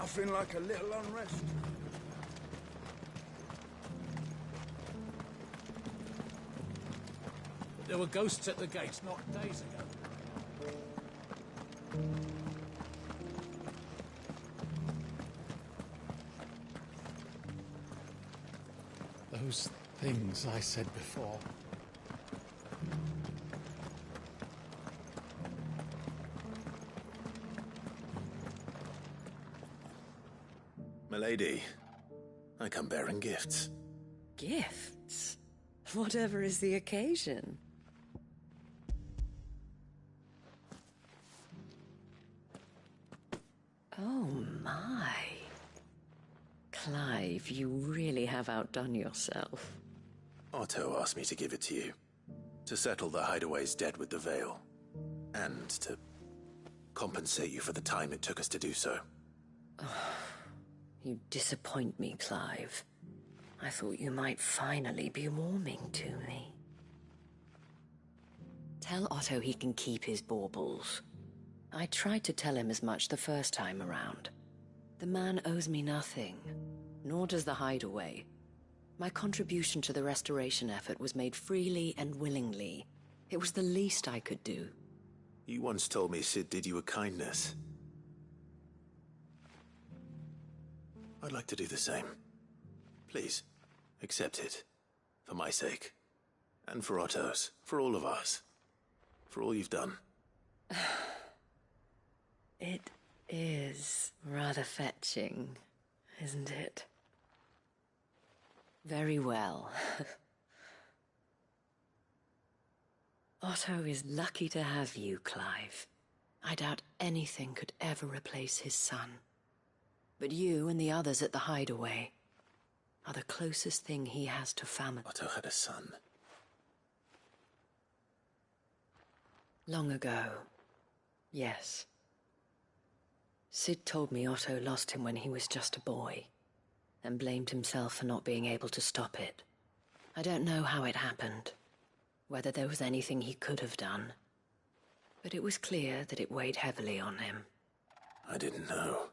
Nothing like a little unrest. There were ghosts at the gates not days ago. Those things I said before. Milady, I come bearing gifts. Gifts? Whatever is the occasion. Oh my. Clive, you really have outdone yourself. Otto asked me to give it to you. To settle the Hideaway's debt with the Veil. And to compensate you for the time it took us to do so. You disappoint me, Clive. I thought you might finally be warming to me. Tell Otto he can keep his baubles. I tried to tell him as much the first time around. The man owes me nothing, nor does the Hideaway. My contribution to the restoration effort was made freely and willingly. It was the least I could do. You once told me Cid did you a kindness. I'd like to do the same. Please, accept it. For my sake. And for Otto's. For all of us. For all you've done. It is rather fetching, isn't it? Very well. Otto is lucky to have you, Clive. I doubt anything could ever replace his son. But you and the others at the Hideaway are the closest thing he has to family. Otto had a son. Long ago, yes. Cid told me Otto lost him when he was just a boy, and blamed himself for not being able to stop it. I don't know how it happened, whether there was anything he could have done, but it was clear that it weighed heavily on him. I didn't know.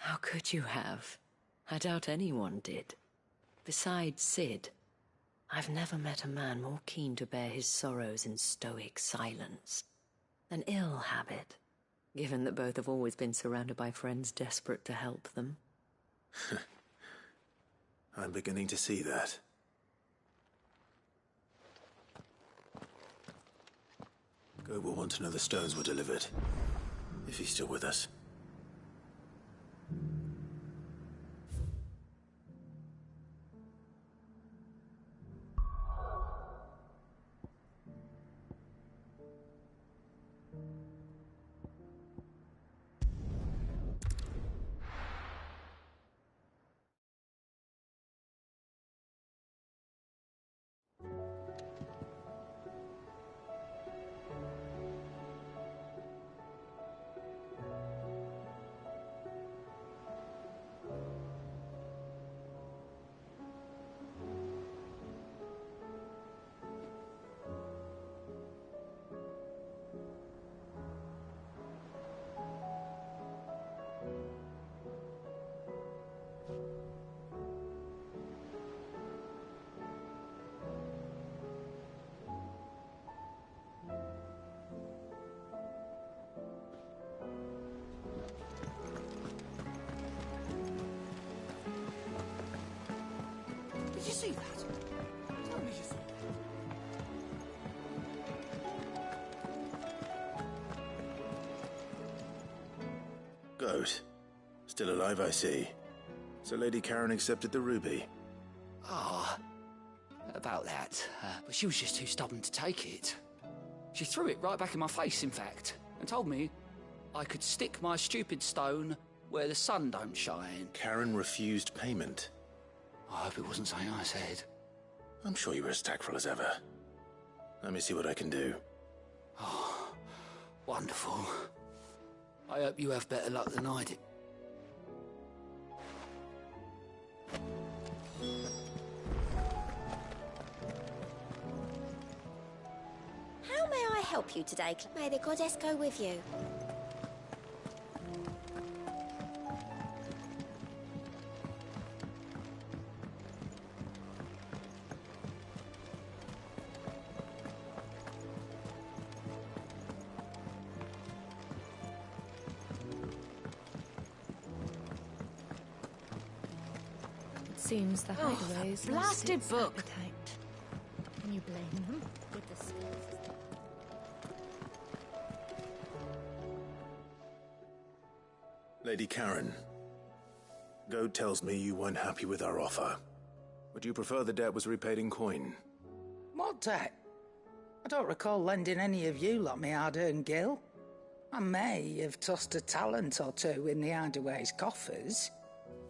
How could you have? I doubt anyone did. Besides Cid, I've never met a man more keen to bear his sorrows in stoic silence. An ill habit, given that both have always been surrounded by friends desperate to help them. I'm beginning to see that. Gob will want to know the stones were delivered. If he's still with us. Did you see that? Tell me you saw that. Goat. Still alive, I see. So Lady Karen accepted the ruby. Ah, about that. But she was just too stubborn to take it. She threw it right back in my face, in fact, and told me I could stick my stupid stone where the sun don't shine. Karen refused payment. I hope it wasn't something I said. I'm sure you were as tactful as ever. Let me see what I can do. Oh, wonderful. I hope you have better luck than I did. How may I help you today? May the goddess go with you. It seems the hideaways that lost blasted its book. appetite. Can you blame them? With the skills. Lady Karen, Goad tells me you weren't happy with our offer. Would you prefer the debt was repaid in coin? What debt? I don't recall lending any of you lot me hard-earned gil. I may have tossed a talent or two in the Hideaway's coffers,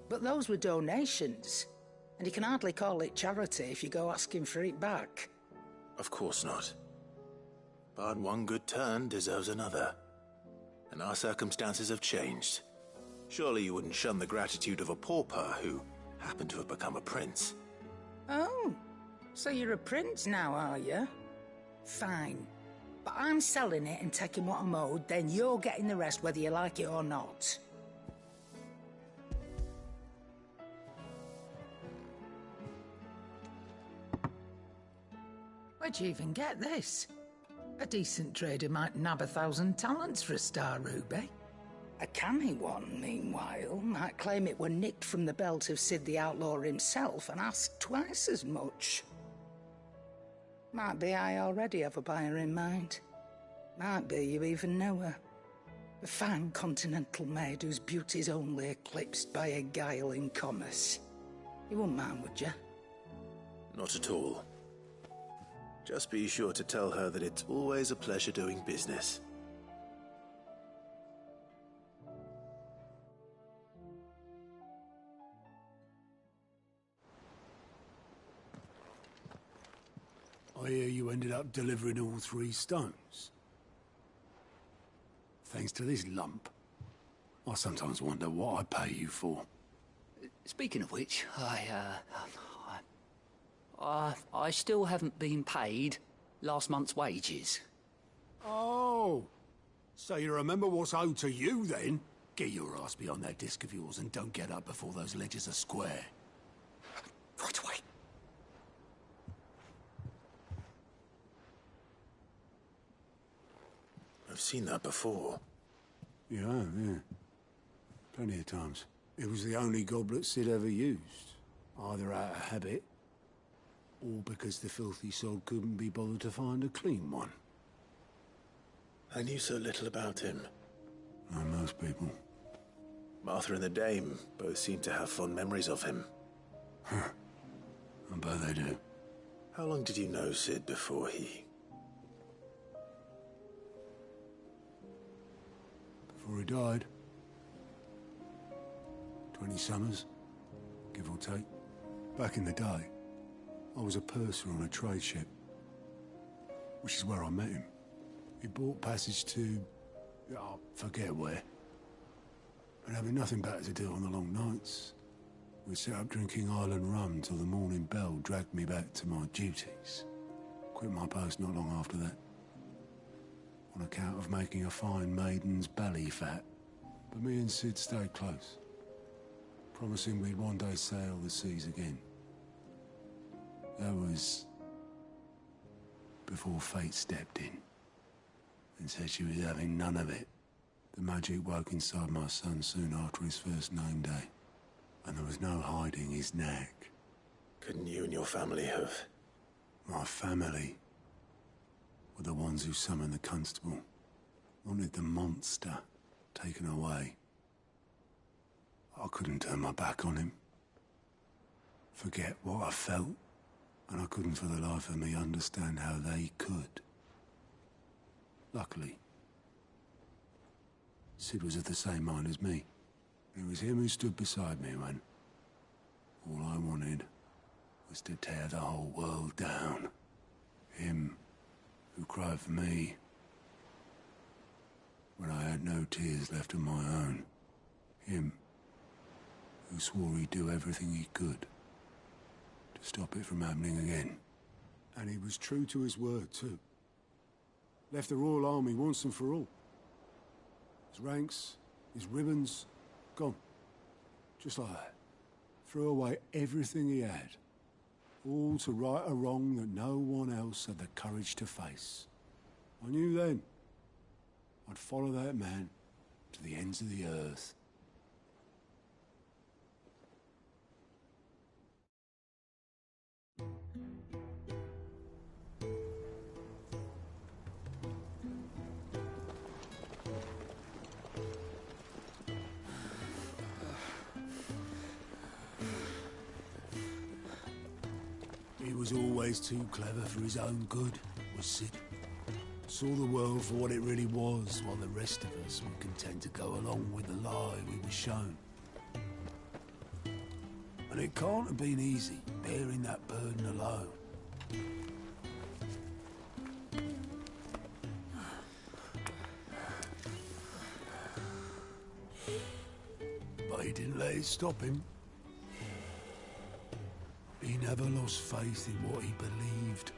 but those were donations, and you can hardly call it charity if you go asking for it back. Of course not. But one good turn deserves another. And our circumstances have changed. Surely you wouldn't shun the gratitude of a pauper who happened to have become a prince. Oh, so you're a prince now, are you? Fine. But I'm selling it and taking what I'm owed, then you're getting the rest whether you like it or not. Where'd you even get this? A decent trader might nab 1,000 talents for a star ruby. A canny one, meanwhile, might claim it were nicked from the belt of Sid the Outlaw himself and ask twice as much. Might be I already have a buyer in mind. Might be you even know her. A fine continental maid whose beauty's only eclipsed by a guile in commerce. You wouldn't mind, would you? Not at all. Just be sure to tell her that it's always a pleasure doing business. I hear you ended up delivering all 3 stones. Thanks to this lump. I sometimes wonder what I pay you for. Speaking of which, I still haven't been paid last month's wages. Oh, so you remember what's owed to you then? Get your ass behind that disc of yours and don't get up before those ledgers are square. Right away. I've seen that before. You have, yeah. Plenty of times. It was the only goblet Sid ever used. Either out of habit, or because the filthy soul couldn't be bothered to find a clean one. I knew so little about him. Like most people. Martha and the Dame both seem to have fond memories of him. Huh. I bet they do. How long did you know Sid before he... Before he died? 20 summers, give or take. Back in the day, I was a purser on a trade ship, which is where I met him. He bought passage to... I forget where. But having nothing better to do on the long nights, we set up drinking island rum till the morning bell dragged me back to my duties. Quit my post not long after that, on account of making a fine maiden's belly fat. But me and Sid stayed close, promising we'd one day sail the seas again. That was before fate stepped in and said she was having none of it. The magic woke inside my son soon after his first name day, and there was no hiding his knack. Couldn't you and your family have... My family were the ones who summoned the constable, wanted the monster taken away. I couldn't turn my back on him, forget what I felt, and I couldn't for the life of me understand how they could. Luckily, Sid was of the same mind as me. It was him who stood beside me when all I wanted was to tear the whole world down. Him who cried for me when I had no tears left of my own. Him who swore he'd do everything he could to stop it from happening again. And he was true to his word, too. Left the Royal Army once and for all. His ranks, his ribbons, gone. Just like that. Threw away everything he had. All to right a wrong that no one else had the courage to face. I knew then I'd follow that man to the ends of the earth. was always too clever for his own good, was Sid. Saw the world for what it really was, while the rest of us were content to go along with the lie we were shown. And it can't have been easy, bearing that burden alone. But he didn't let it stop him. He never lost faith in what he believed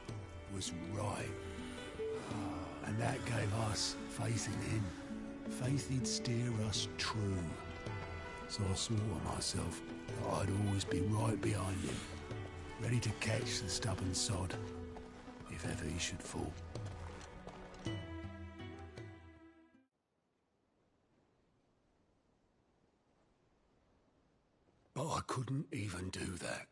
was right. And that gave us faith in him. Faith he'd steer us true. So I swore to myself that I'd always be right behind him, ready to catch the stubborn sod, if ever he should fall. But I couldn't even do that.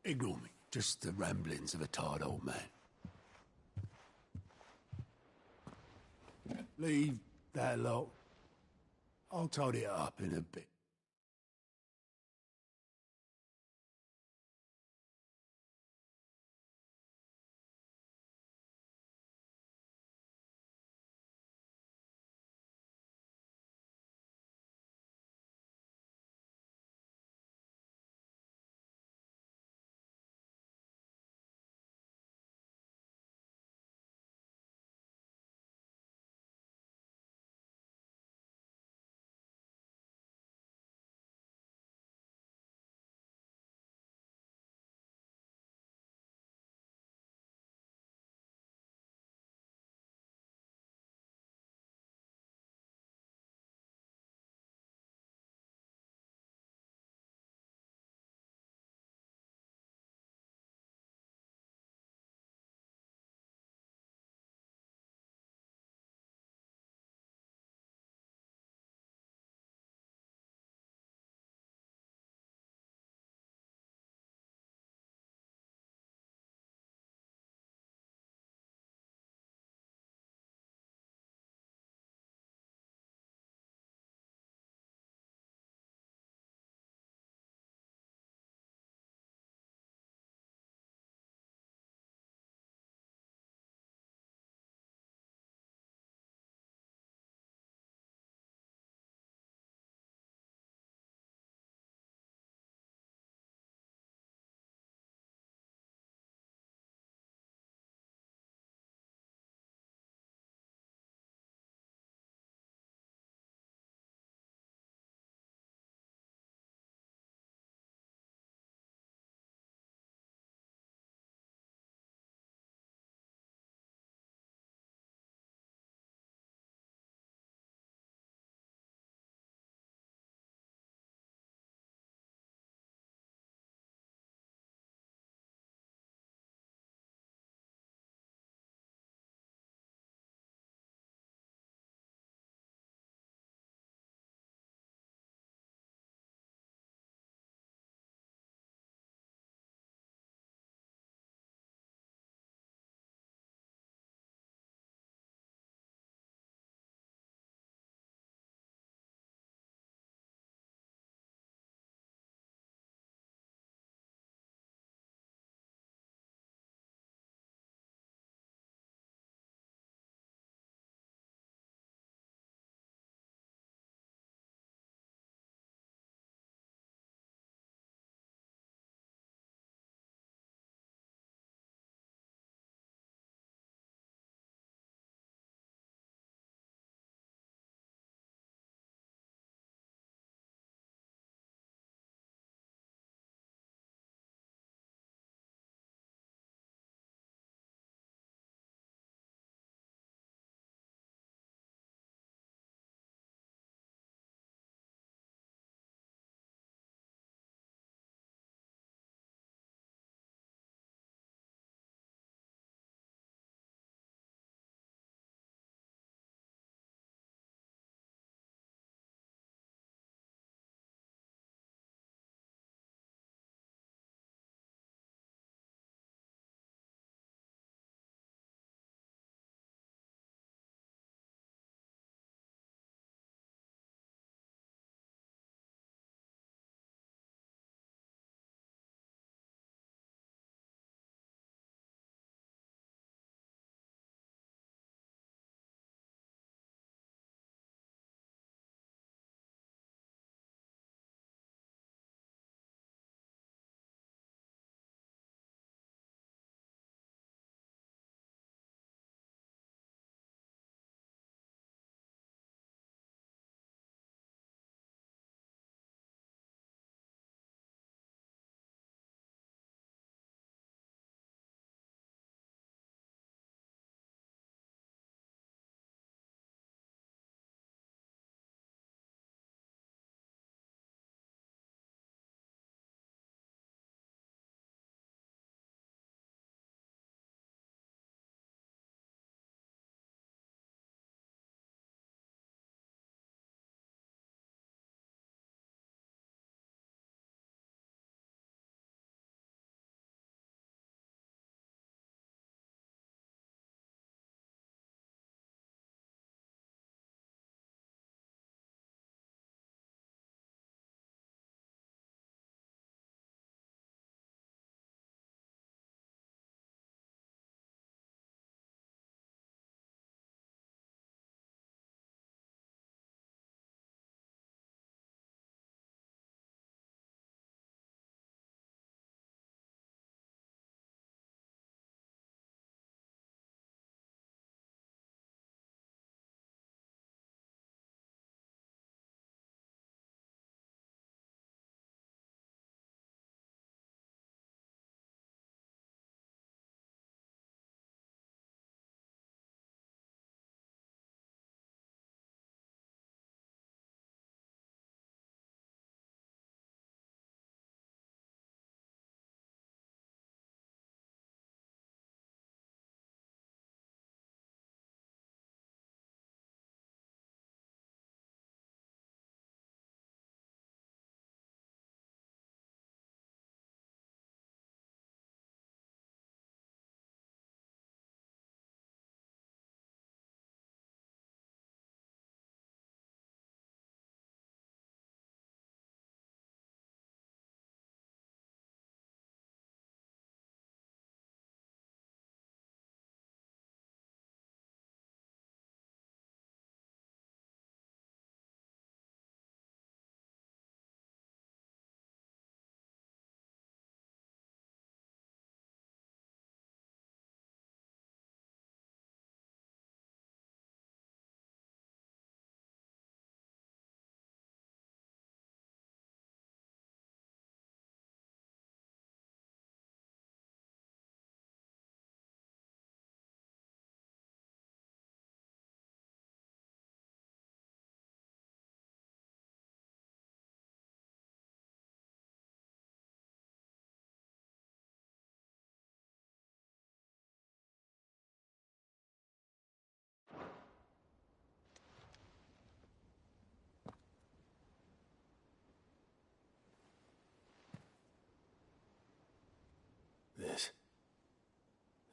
Ignore me. Just the ramblings of a tired old man. Leave that lot. I'll tidy it up in a bit.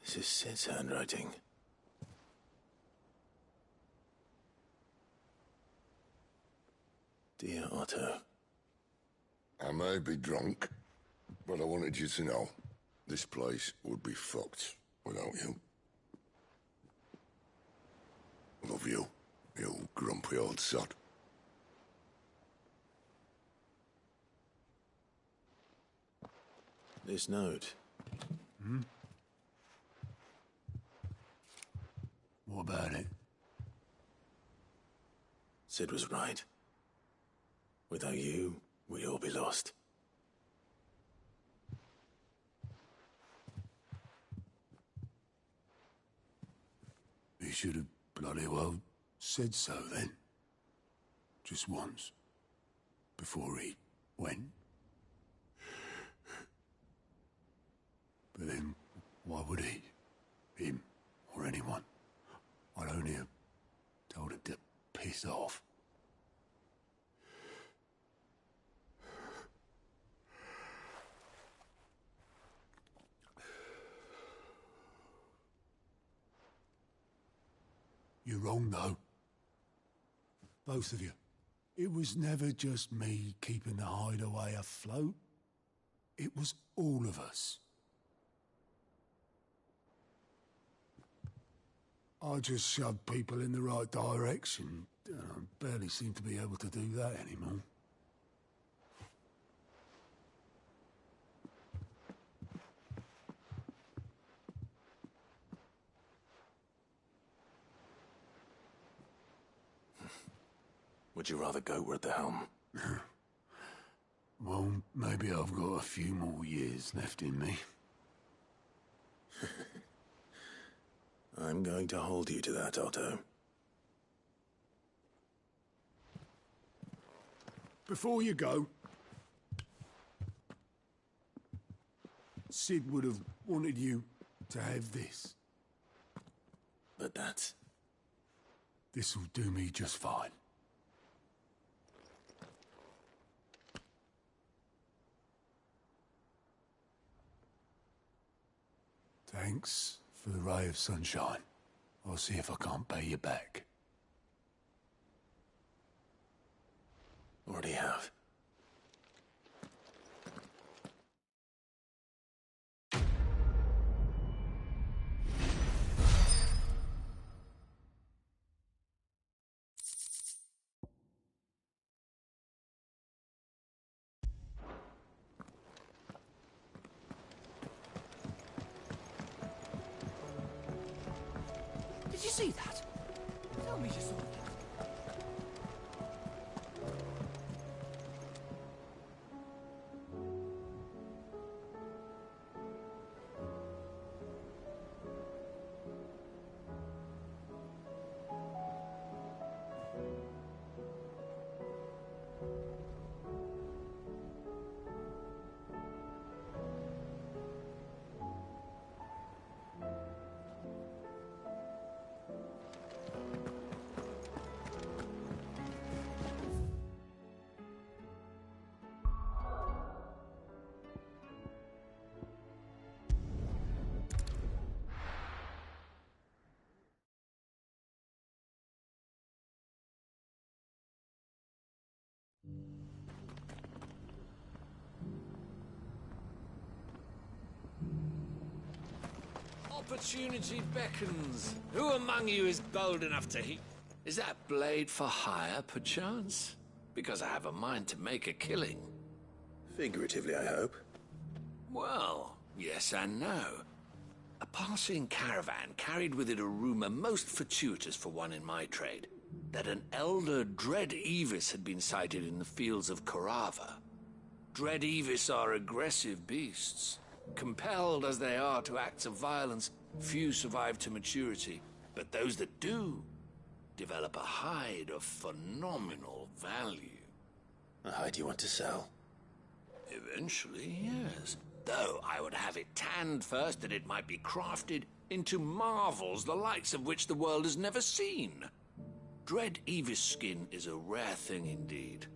This is Sid's handwriting. Dear Otto. I may be drunk, but I wanted you to know this place would be fucked without you. Love you, you grumpy old sod. This note. Hmm? What about it? Sid was right. Without you, we'd all be lost. He should have bloody well said so then. Just once. Before he went. But then, why would he? Him, or anyone. I'd only have told him to piss off. You're wrong, though. Both of you. It was never just me keeping the hideaway afloat. It was all of us. I just shoved people in the right direction. I barely seem to be able to do that anymore. Would you rather go at the helm? Well, maybe I've got a few more years left in me. I'm going to hold you to that, Otto. Before you go, Sid would have wanted you to have this. But that's... This'll do me just fine. Thanks for the ray of sunshine. I'll see if I can't pay you back. Already have. Did you see that? Tell me you saw that. Opportunity beckons. Who among you is bold enough to heat? Is that blade for hire, perchance? Because I have a mind to make a killing. Figuratively, I hope. Well, yes and no. A passing caravan carried with it a rumor most fortuitous for one in my trade, that an elder Dread Evis had been sighted in the fields of Korava. Dread Evis are aggressive beasts. Compelled as they are to acts of violence, few survive to maturity, but those that do develop a hide of phenomenal value. A hide you want to sell? Eventually, yes. Though I would have it tanned first that it might be crafted into marvels the likes of which the world has never seen. Dread Evis skin is a rare thing indeed,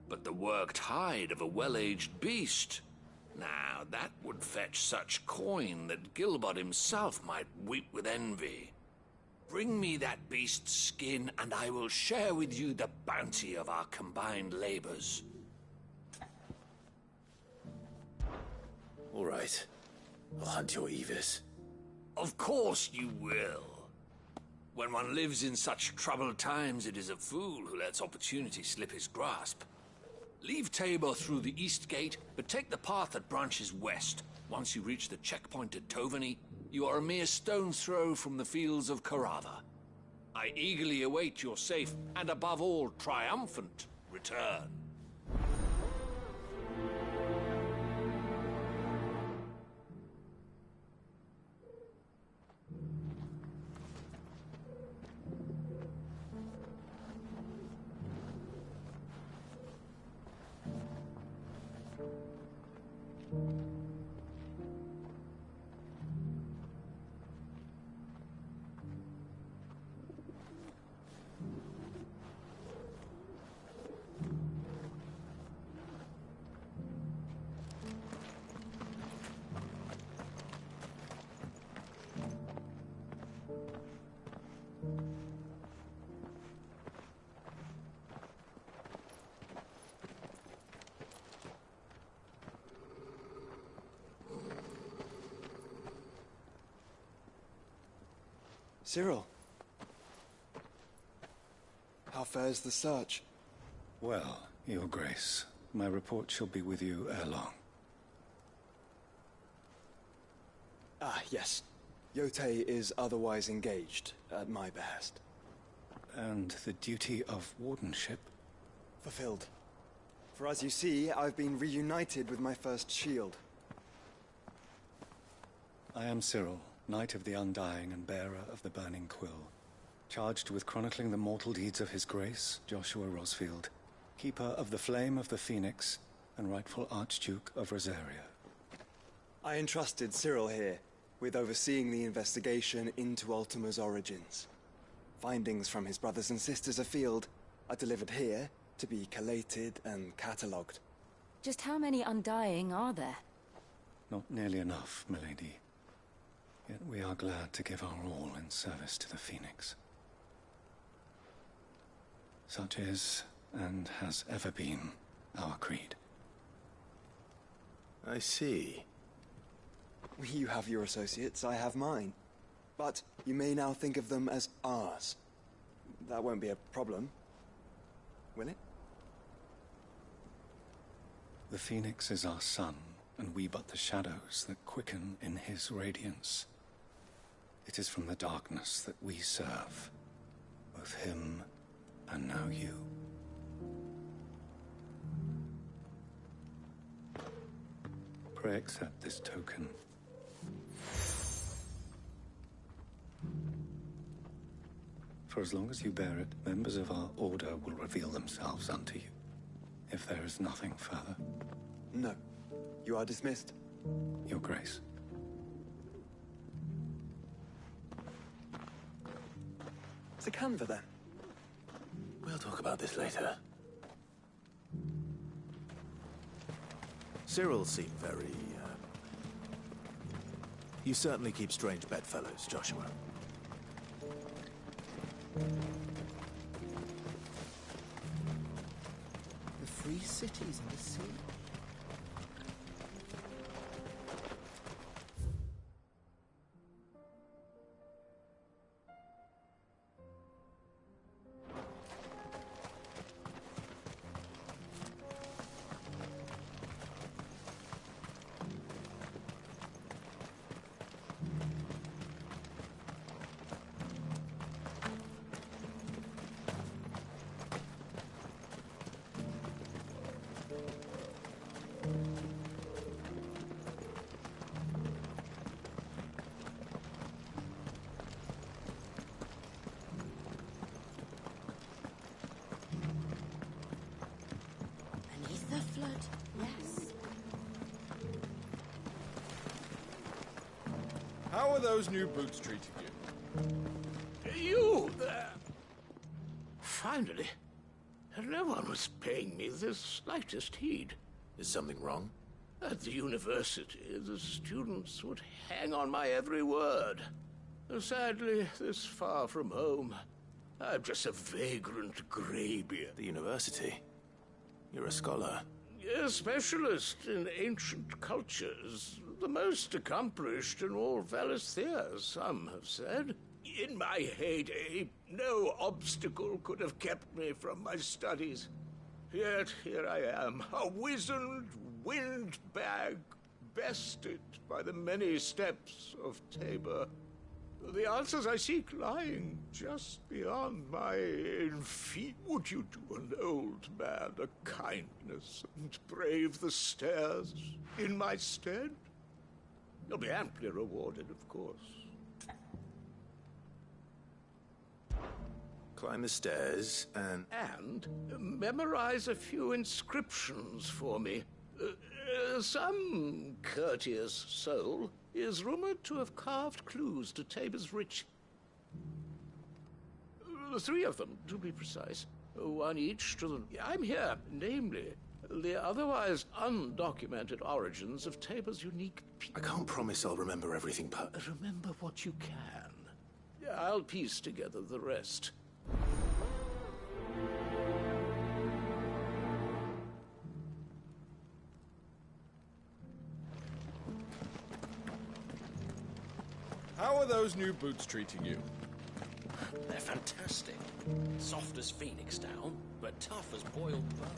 but the worked hide of a well-aged beast, Now, that would fetch such coin that Gilbert himself might weep with envy. Bring me that beast's skin, and I will share with you the bounty of our combined labors. All right. I'll hunt your Evis. Of course you will. When one lives in such troubled times, it is a fool who lets opportunity slip his grasp. Leave Tabor through the east gate, but take the path that branches west. Once you reach the checkpoint at Tovany, you are a mere stone's throw from the fields of Carava. I eagerly await your safe, and above all, triumphant return. Cyril. How fares the search? Well, Your Grace, my report shall be with you ere long. Ah, yes. Yotei is otherwise engaged, at my behest. And the duty of wardenship? Fulfilled. For as you see, I've been reunited with my first shield. I am Cyril, Knight of the Undying and bearer of the Burning Quill, charged with chronicling the mortal deeds of His Grace, Joshua Rosfield, keeper of the Flame of the Phoenix and rightful Archduke of Rosaria. I entrusted Cyril here with overseeing the investigation into Ultima's origins. Findings from his brothers and sisters afield are delivered here to be collated and catalogued. Just how many Undying are there? Not nearly enough, milady. Yet we are glad to give our all in service to the Phoenix. Such is, and has ever been, our creed. I see. You have your associates, I have mine. But you may now think of them as ours. That won't be a problem, will it? The Phoenix is our sun, and we but the shadows that quicken in his radiance. It is from the darkness that we serve, both him and now you. Pray accept this token. For as long as you bear it, members of our order will reveal themselves unto you. If there is nothing further. No. You are dismissed. Your Grace. It's a Canva, then. We'll talk about this later. Cyril seemed very, You certainly keep strange bedfellows, Joshua. The free cities and the sea. The flood, yes. How are those new boots treating you? You there! Finally. No one was paying me the slightest heed. Is something wrong? At the university, the students would hang on my every word. Sadly, this far from home, I'm just a vagrant greybeard. The university? You're a scholar. A specialist in ancient cultures. The most accomplished in all Valisthea, some have said. In my heyday, no obstacle could have kept me from my studies. Yet here I am, a wizened windbag, bested by the many steps of Tabor. The answers I seek lying just beyond my feet. Would you do an old man a kindness and brave the stairs in my stead? You'll be amply rewarded, of course. Climb the stairs and... And memorize a few inscriptions for me. Some courteous soul is rumored to have carved clues to Tabor's rich... 3 of them, to be precise. 1 each to the... I'm here, namely, the otherwise undocumented origins of Tabor's unique people. I can't promise I'll remember everything, but... Remember what you can. I'll piece together the rest. How are those new boots treating you? They're fantastic. Soft as phoenix down, but tough as boiled bone.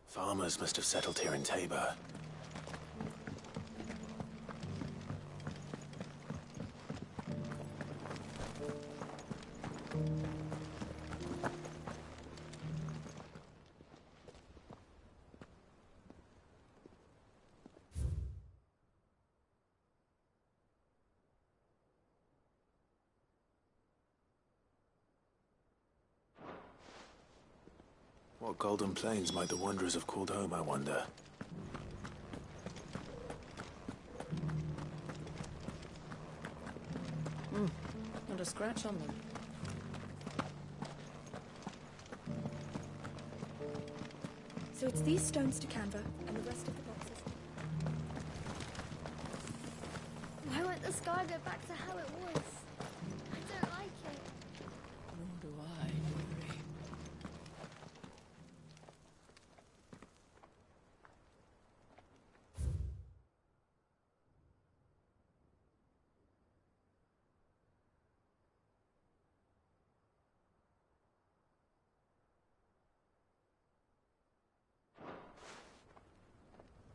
Farmers must have settled here in Tabor. What golden plains might the wanderers have called home, I wonder? Not a scratch on them. So it's these stones to Canva, and the rest of the boxes. Why won't the sky go back to how it was? I don't like it. Nor do I, Yuri.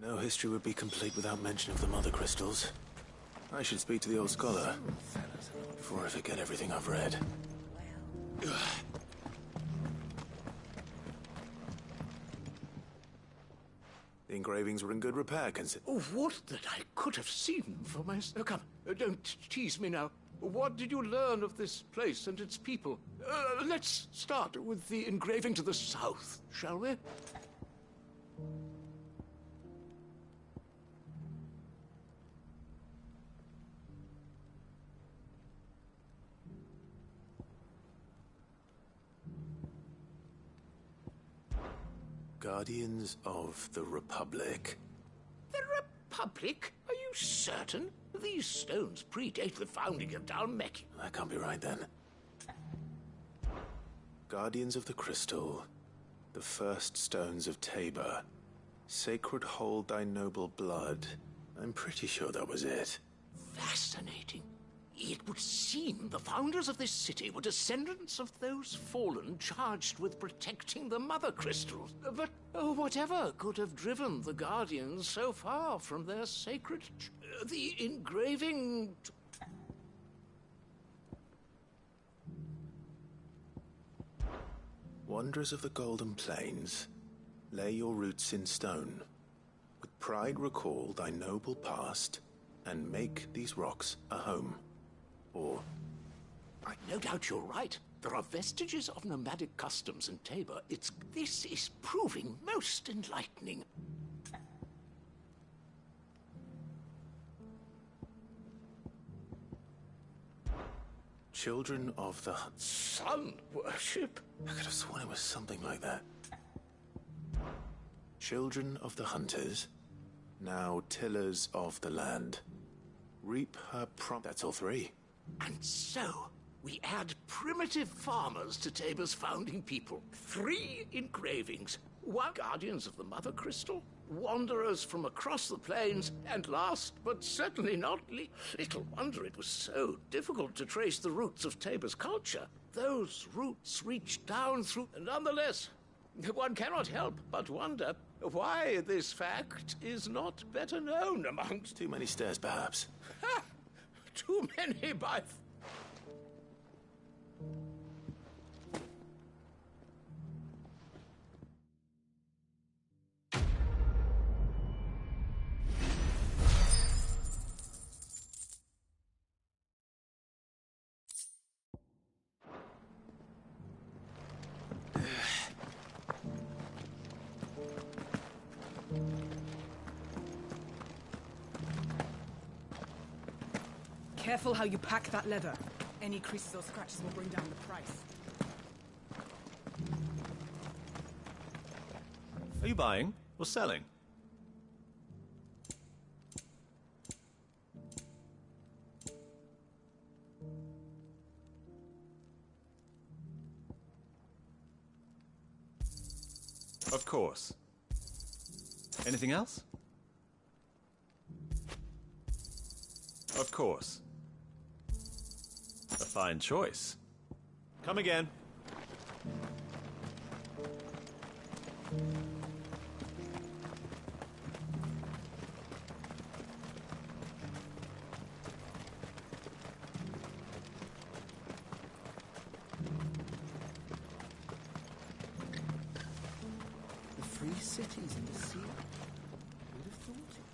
No history would be complete without mention of the Mother Crystals. I should speak to the old scholar before I forget everything I've read. The engravings were in good repair, Oh, what that I could have seen for myself. Oh, come, don't tease me now. What did you learn of this place and its people? Let's start with the engraving to the south, shall we? Guardians of the Republic. The Republic? Are you certain? These stones predate the founding of Dhalmekia. That can't be right, then. Guardians of the Crystal. The first stones of Tabor. Sacred hold thy noble blood. I'm pretty sure that was it. Fascinating. It would seem the founders of this city were descendants of those fallen charged with protecting the Mother Crystals. But whatever could have driven the Guardians so far from their sacred... the engraving... Wanderers of the Golden Plains, lay your roots in stone. With pride recall thy noble past, and make these rocks a home. Or... I no doubt you're right. There are vestiges of nomadic customs in Tabor. This is proving most enlightening. Children of the Sun worship? I could have sworn it was something like that. Children of the hunters, now tillers of the land. Reap her That's all three. And so, we add primitive farmers to Tabor's founding people. 3 engravings. 1 guardians of the Mother Crystal, wanderers from across the plains, and last but certainly not least, little wonder it was so difficult to trace the roots of Tabor's culture. Those roots reach down through... Nonetheless, one cannot help but wonder why this fact is not better known amongst... Too many stairs, perhaps. Ha! Too many by... Careful how you pack that leather. Any creases or scratches will bring down the price. Are you buying or selling? Of course. Anything else? Of course. A fine choice. Come again. The free cities and the sea. Who'd have thought it?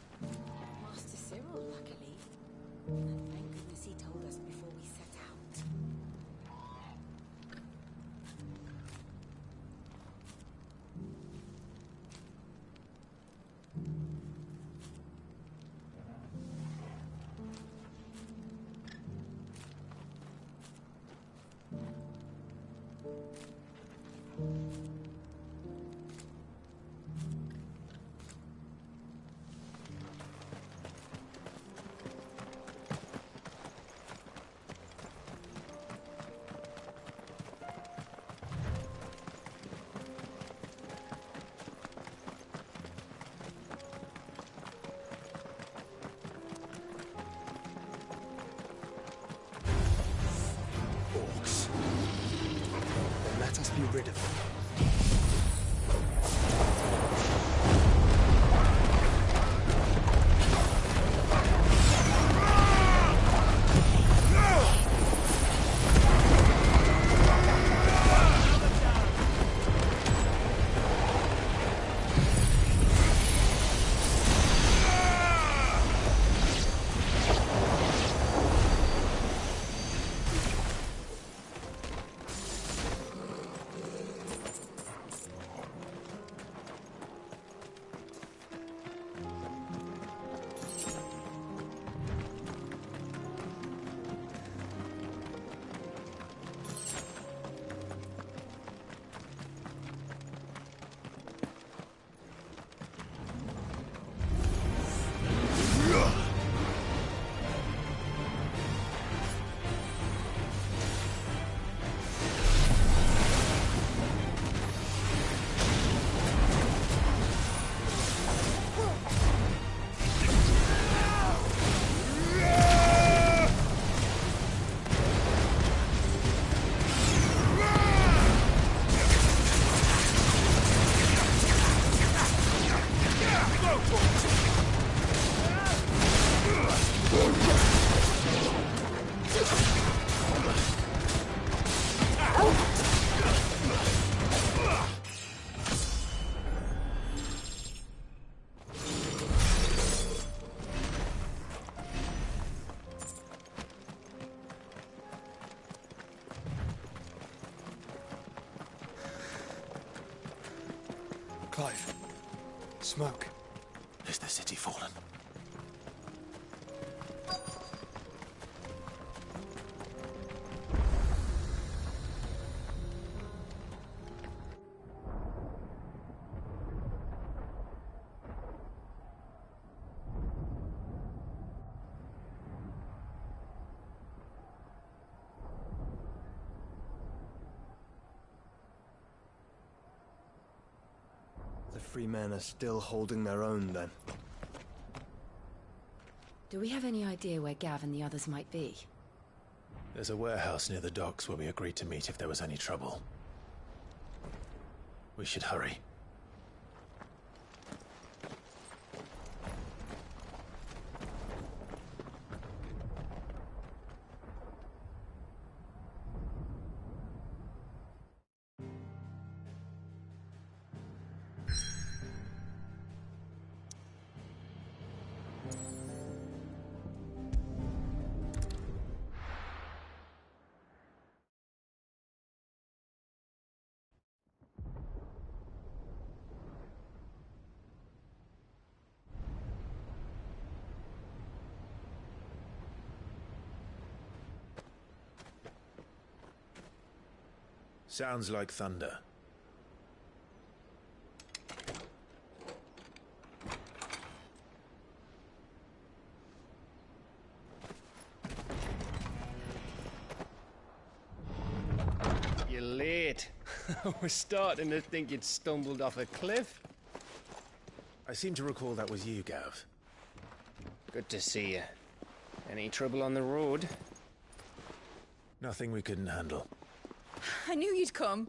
Master Cyril, luckily. And thank goodness he told us before we set out. Orcs. Then let us be rid of them. Smoke. Is the city fallen? The free men are still holding their own, then. Do we have any idea where Gav and the others might be? There's a warehouse near the docks where we agreed to meet if there was any trouble. We should hurry. Sounds like thunder. You're late. We're starting to think you'd stumbled off a cliff. I seem to recall that was you, Gav. Good to see you. Any trouble on the road? Nothing we couldn't handle. I knew you'd come.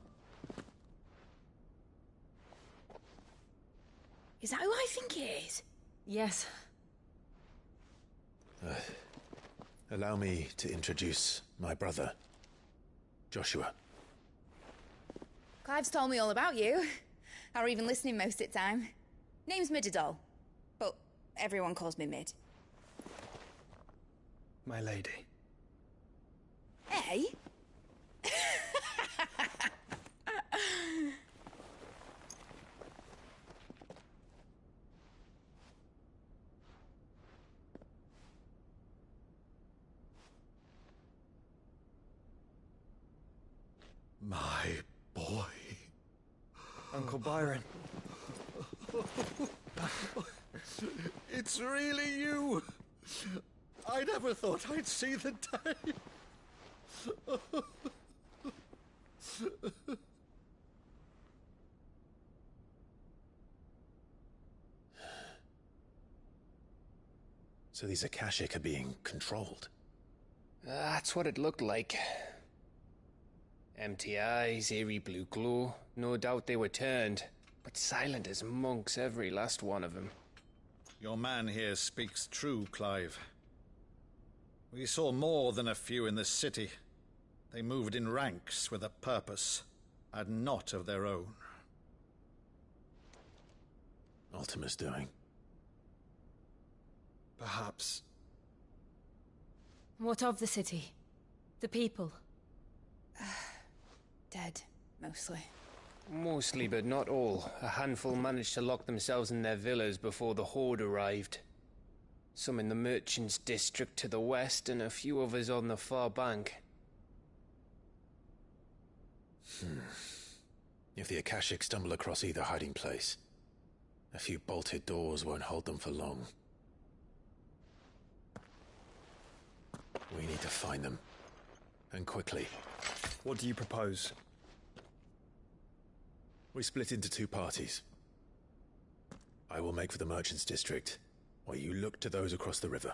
Is that who I think it is? Yes. Allow me to introduce my brother, Joshua. Clive's told me all about you. Or even listening most of the time. Name's Midadol, but everyone calls me Mid. My lady. Hey? My boy. Uncle Byron. It's really you. I never thought I'd see the day. So these Akashic are being controlled? That's what it looked like. Empty eyes, eerie blue glow. No doubt they were turned, but silent as monks, every last one of them. Your man here speaks true, Clive. We saw more than a few in the city. They moved in ranks with a purpose, and not of their own. Ultima's doing. Perhaps. What of the city? The people? Dead, mostly. Mostly, but not all. A handful managed to lock themselves in their villas before the Horde arrived. Some in the Merchants' District to the west, and a few others on the far bank. If the Akashic stumble across either hiding place, a few bolted doors won't hold them for long. We need to find them. And quickly. What do you propose? We split into two parties. I will make for the Merchants' District, while you look to those across the river.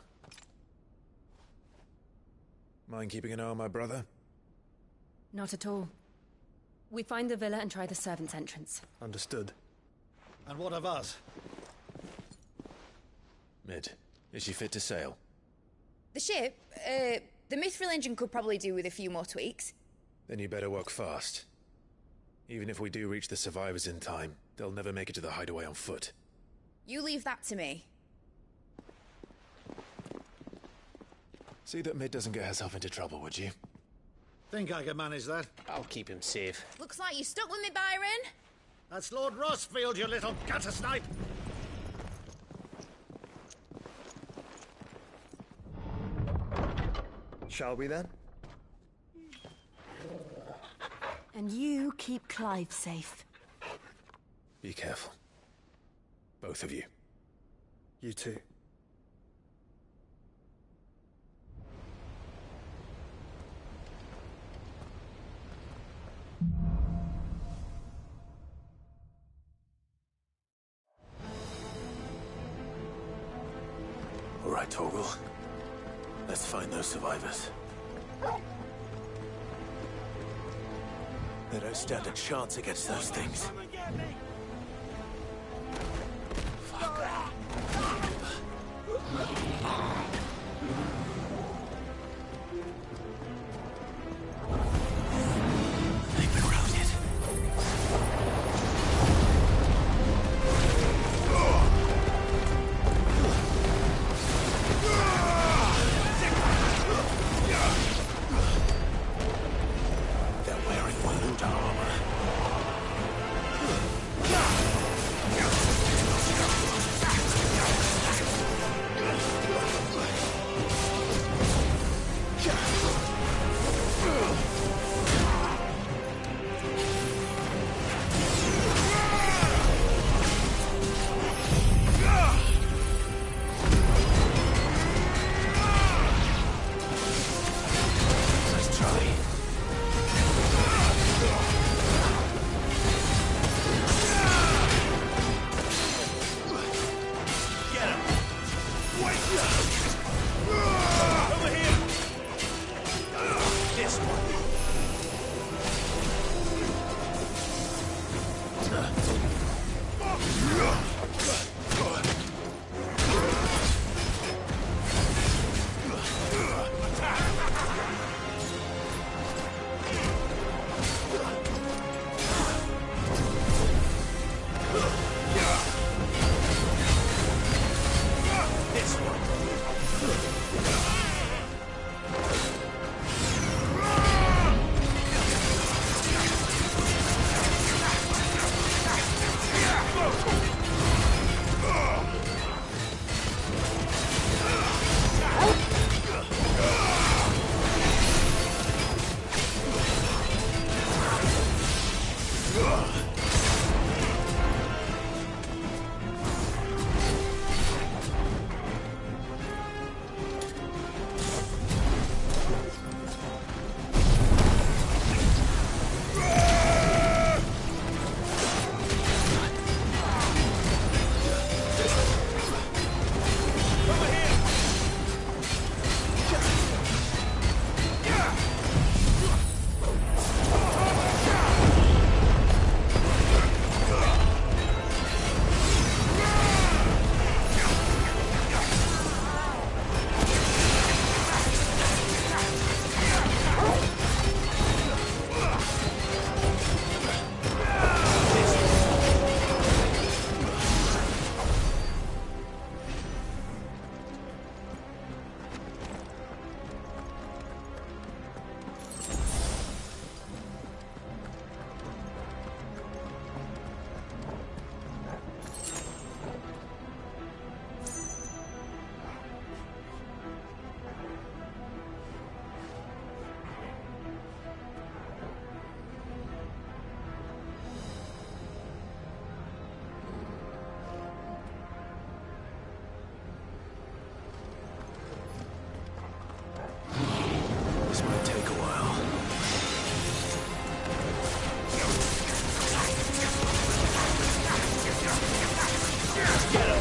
Mind keeping an eye on my brother? Not at all. We find the villa and try the servants' entrance. Understood. And what of us? Mid, is she fit to sail? The ship? The Mithril engine could probably do with a few more tweaks. Then you better work fast. Even if we do reach the survivors in time, they'll never make it to the hideaway on foot. You leave that to me. See that Mid doesn't get herself into trouble, would you? Think I can manage that? I'll keep him safe. Looks like you stuck with me, Byron. That's Lord Rossfield, you little gutter snipe! Shall we then? And you keep Clive safe. Be careful. Both of you. You too. All right, Torgal. Let's find those survivors. They don't stand a chance against those things. They've been routed. They're wearing Waluda armor. Let's try. Get him! Wait! Over here! This one. This might take a while. Get him!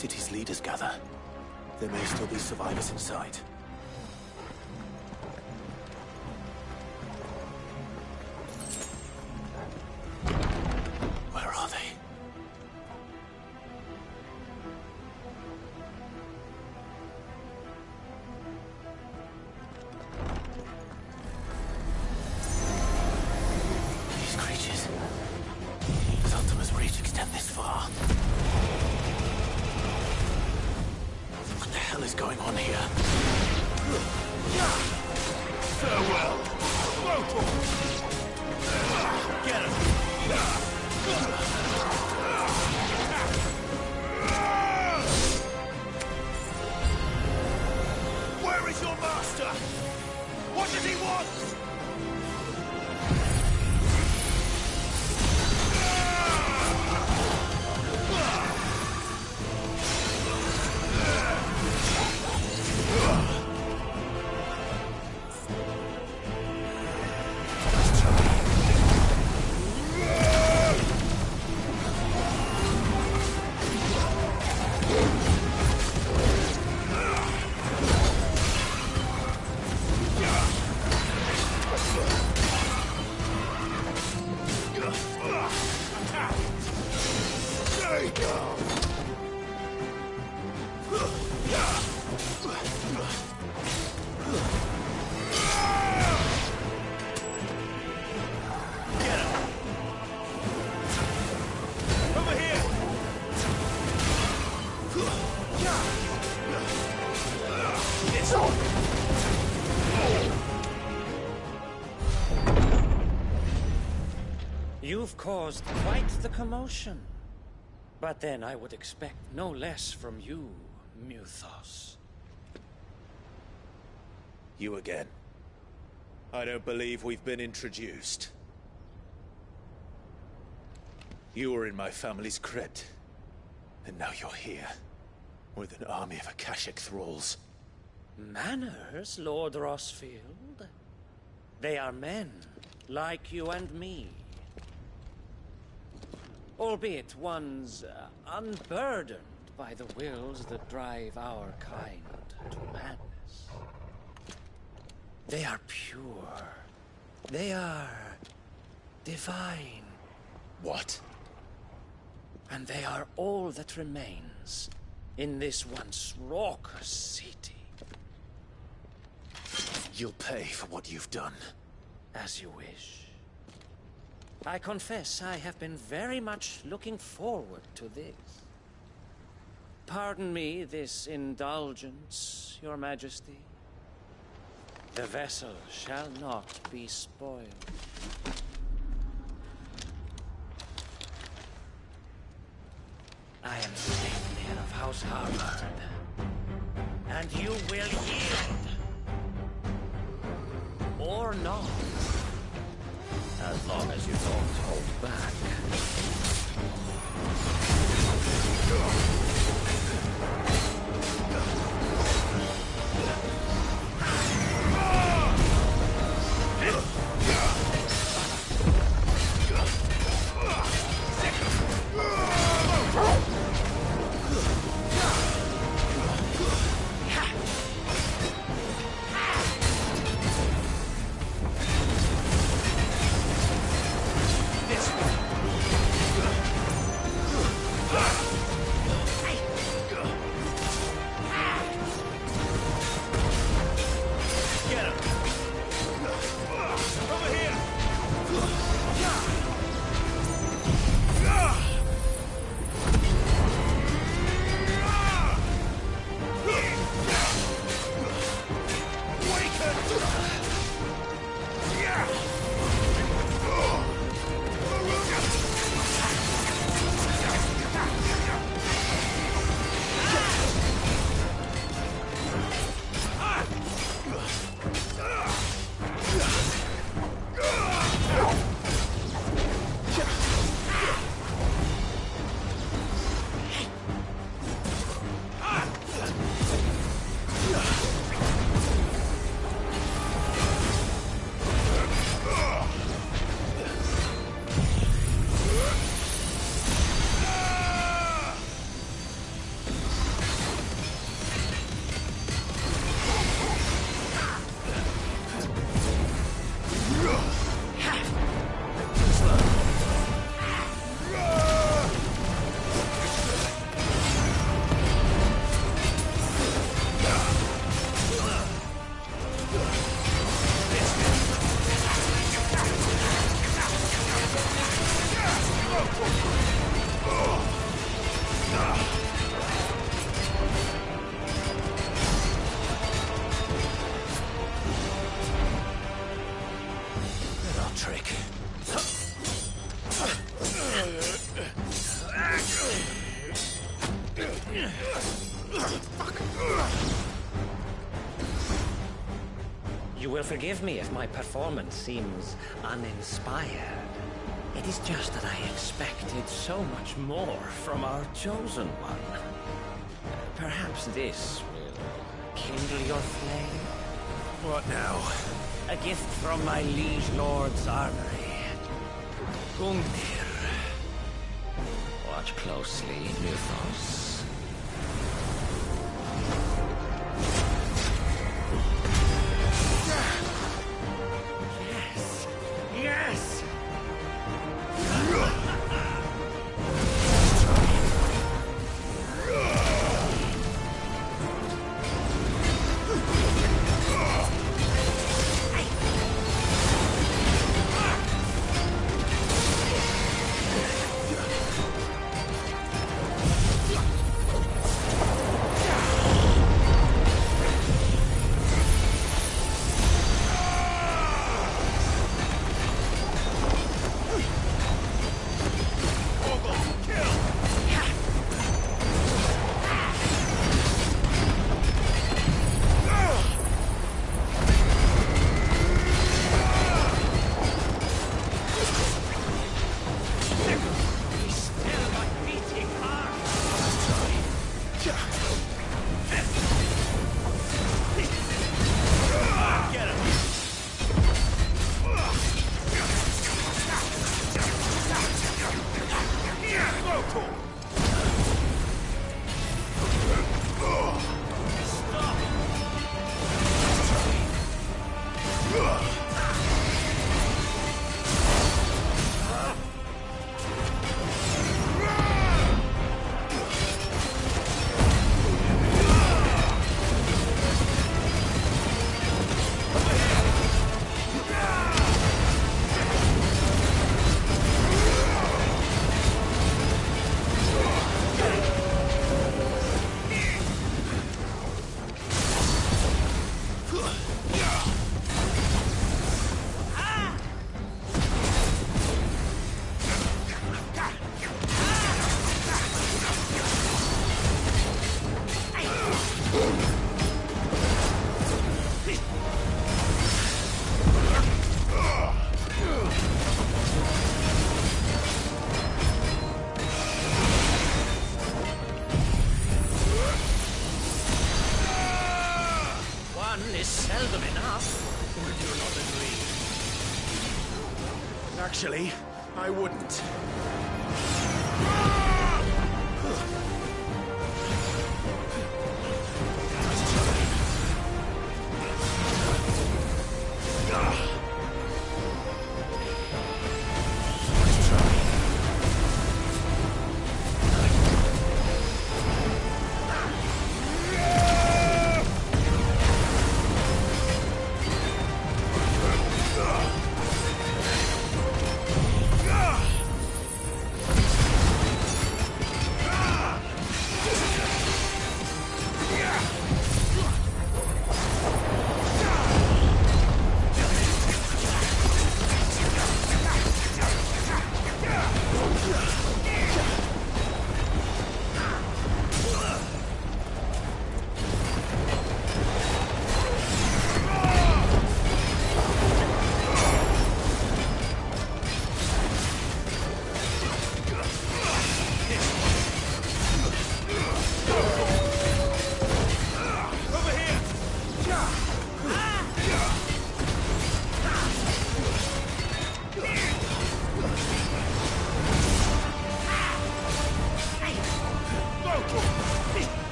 city's leaders gather, there may still be survivors inside. Where are they? These creatures. Does Ultima's reach extend this far? What the hell is going on here? Farewell! Get him! Where is your master? What does he want? You've caused quite the commotion. But then I would expect no less from you, Muthos. You again. I don't believe we've been introduced. You were in my family's crypt. And now you're here. With an army of Akashic thralls. Manners, Lord Rosfield? They are men, like you and me. Albeit ones unburdened by the wills that drive our kind to madness. They are pure. They are divine. What? And they are all that remains in this once raucous city. You'll pay for what you've done. As you wish. I confess I have been very much looking forward to this. Pardon me this indulgence, Your Majesty. The vessel shall not be spoiled. I am Sleipnir of House Harvard, and you will yield. Or not. As long as you don't hold back. will forgive me if my performance seems uninspired. It is just that I expected so much more from our chosen one. Perhaps this will kindle your flame? What now? A gift from my liege lord's armory. Gungnir. Watch closely, Mythos. Yes! Yes! Seldom enough. Would you not agree? Actually, I wouldn't.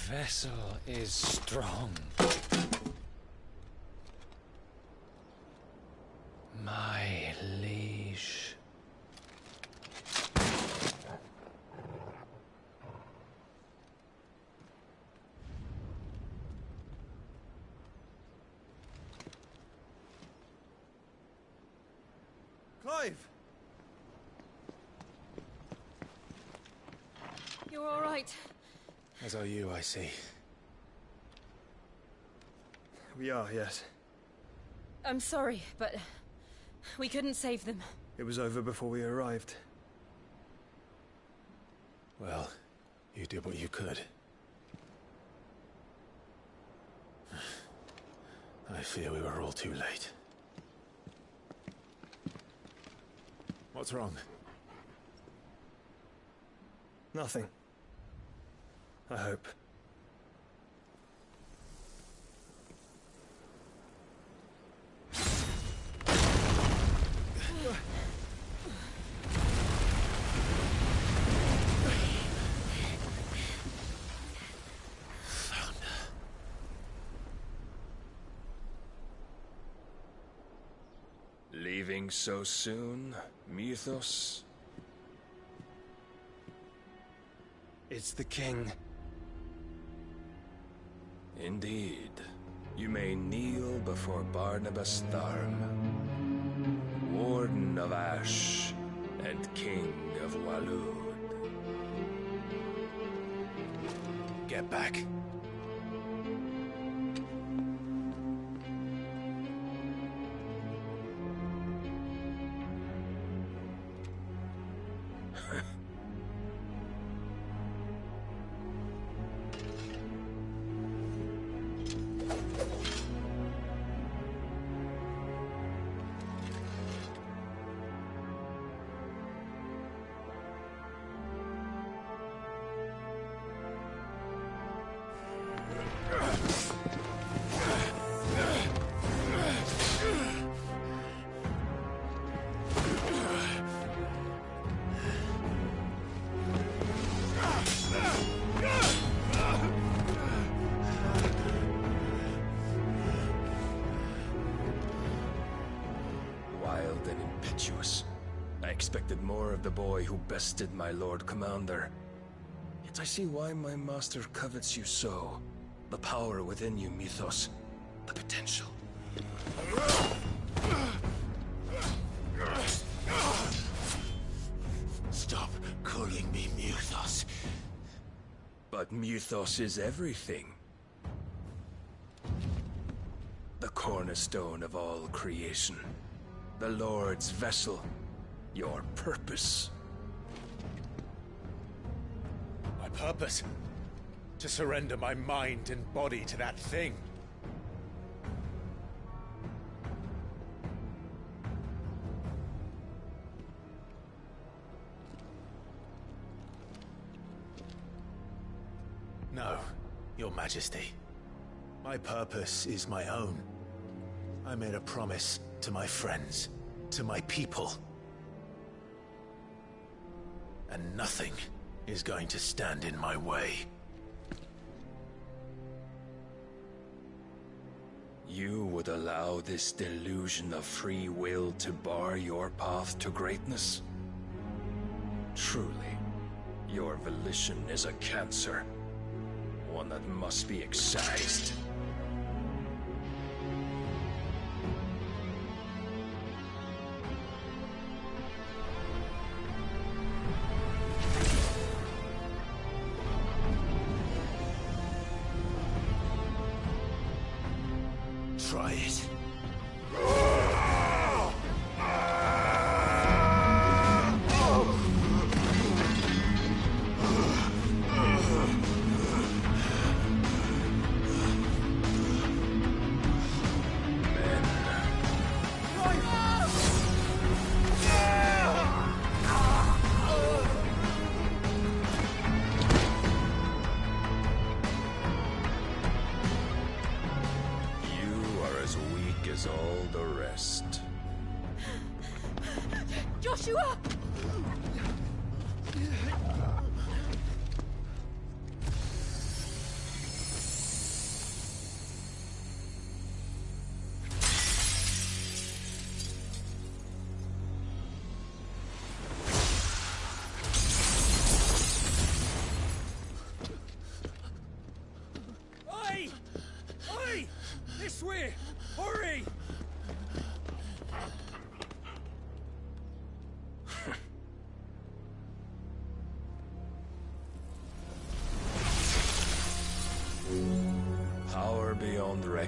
vessel is strong. My liege. Clive! You're all right. As are you, I see. We are, yes. I'm sorry, but we couldn't save them. It was over before we arrived. Well, you did what you could. I fear we were all too late. What's wrong? Nothing. I hope. Leaving so soon, Mythos? It's the king. Indeed. You may kneel before Barnabas Tharm, Warden of Ash and King of Waloed. Get back. Wild and impetuous. I expected more of the boy who bested my Lord Commander. Yet I see why my master covets you so. The power within you, Mythos. The potential. Stop calling me Mythos. But Mythos is everything. The cornerstone of all creation. The Lord's vessel. Your purpose. My purpose? To surrender my mind and body to that thing. No, Your Majesty. My purpose is my own. I made a promise to my friends, to my people. And nothing is going to stand in my way. You would allow this delusion of free will to bar your path to greatness? Truly, your volition is a cancer. One that must be excised. Try it. As all the rest. Joshua!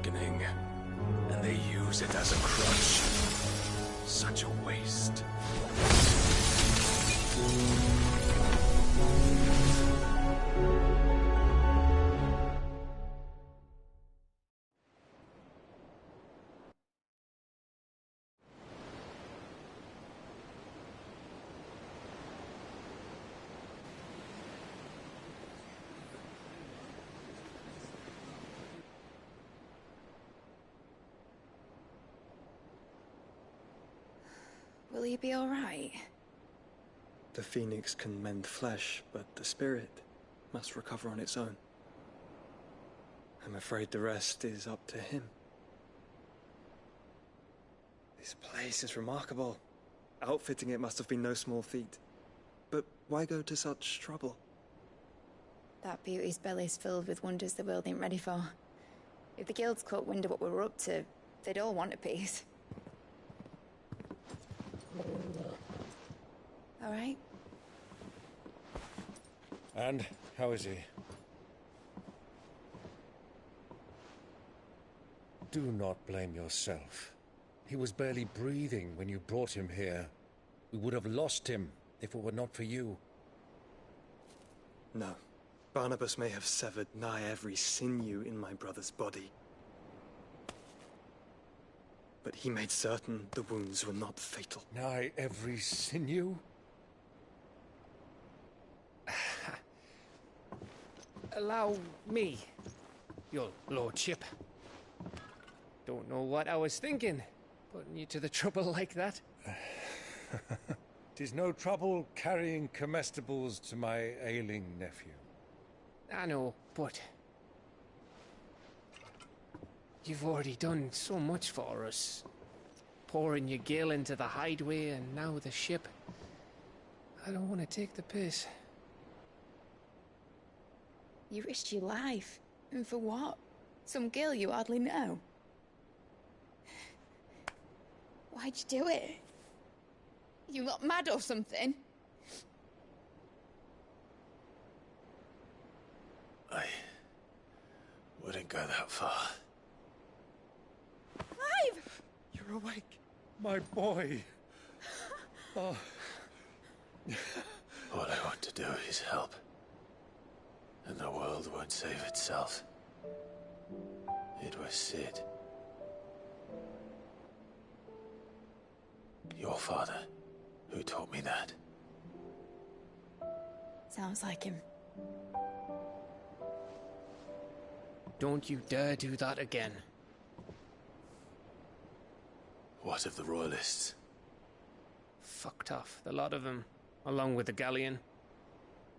awakening, and they use it as a crutch. Such a waste. Will he be all right? The phoenix can mend flesh, but the spirit must recover on its own. I'm afraid the rest is up to him. This place is remarkable. Outfitting it must have been no small feat. But why go to such trouble? That beauty's belly's filled with wonders the world ain't ready for. If the guilds caught wind of what we were up to, they'd all want a piece. All right? And how is he? Do not blame yourself. He was barely breathing when you brought him here. We would have lost him if it were not for you. No. Barnabas may have severed nigh every sinew in my brother's body. But he made certain the wounds were not fatal. Nigh every sinew? Allow me, your lordship. Don't know what I was thinking, putting you to the trouble like that. 'Tis no trouble carrying comestibles to my ailing nephew. I know, but you've already done so much for us. Pouring your gil into the hideaway and now the ship. I don't want to take the piss. You risked your life. And for what? Some girl you hardly know. Why'd you do it? You not mad or something? I wouldn't go that far. Clive! You're awake, my boy. Oh. All I want to do is help. And the world won't save itself. It was Cid. Your father, who taught me that. Sounds like him. Don't you dare do that again. What of the Royalists? Fucked off, the lot of them, along with the galleon.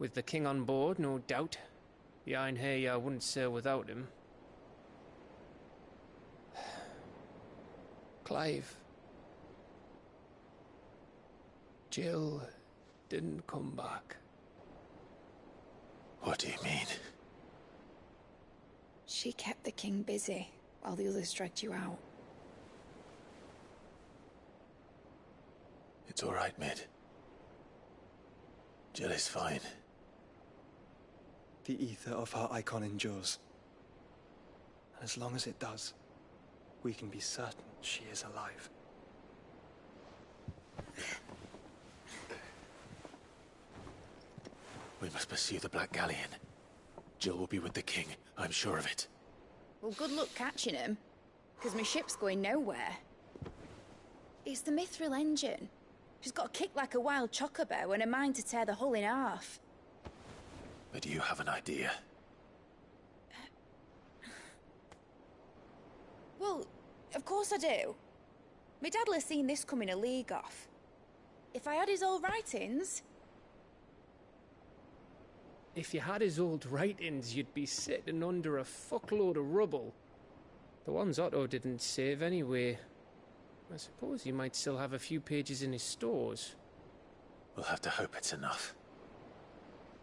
With the king on board, no doubt. The Iron Hair wouldn't sail without him. Clive. Jill didn't come back. What do you mean? She kept the king busy while the others dragged you out. It's all right, Mid. Jill is fine. The ether of her icon endures. And as long as it does, we can be certain she is alive. We must pursue the Black Galleon. Jill will be with the king, I'm sure of it. Well, good luck catching him, because my ship's going nowhere. It's the Mithril engine. She's got a kick like a wild chocobo and a mind to tear the hull in half. But you have an idea. Well, of course I do. My dad'll have seen this coming a league off. If I had his old writings... If you had his old writings, you'd be sitting under a fuckload of rubble. The ones Otto didn't save anyway. I suppose he might still have a few pages in his stores. We'll have to hope it's enough.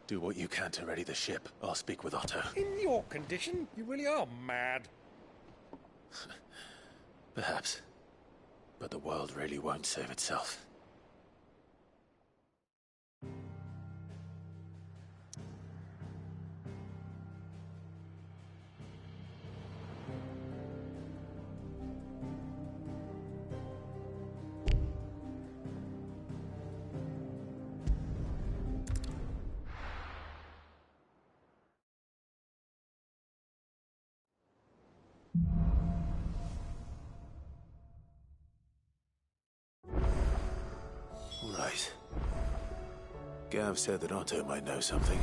Do what you can to ready the ship. I'll speak with Otto. In your condition, you really are mad. Perhaps. But the world really won't save itself. Gav said that Otto might know something.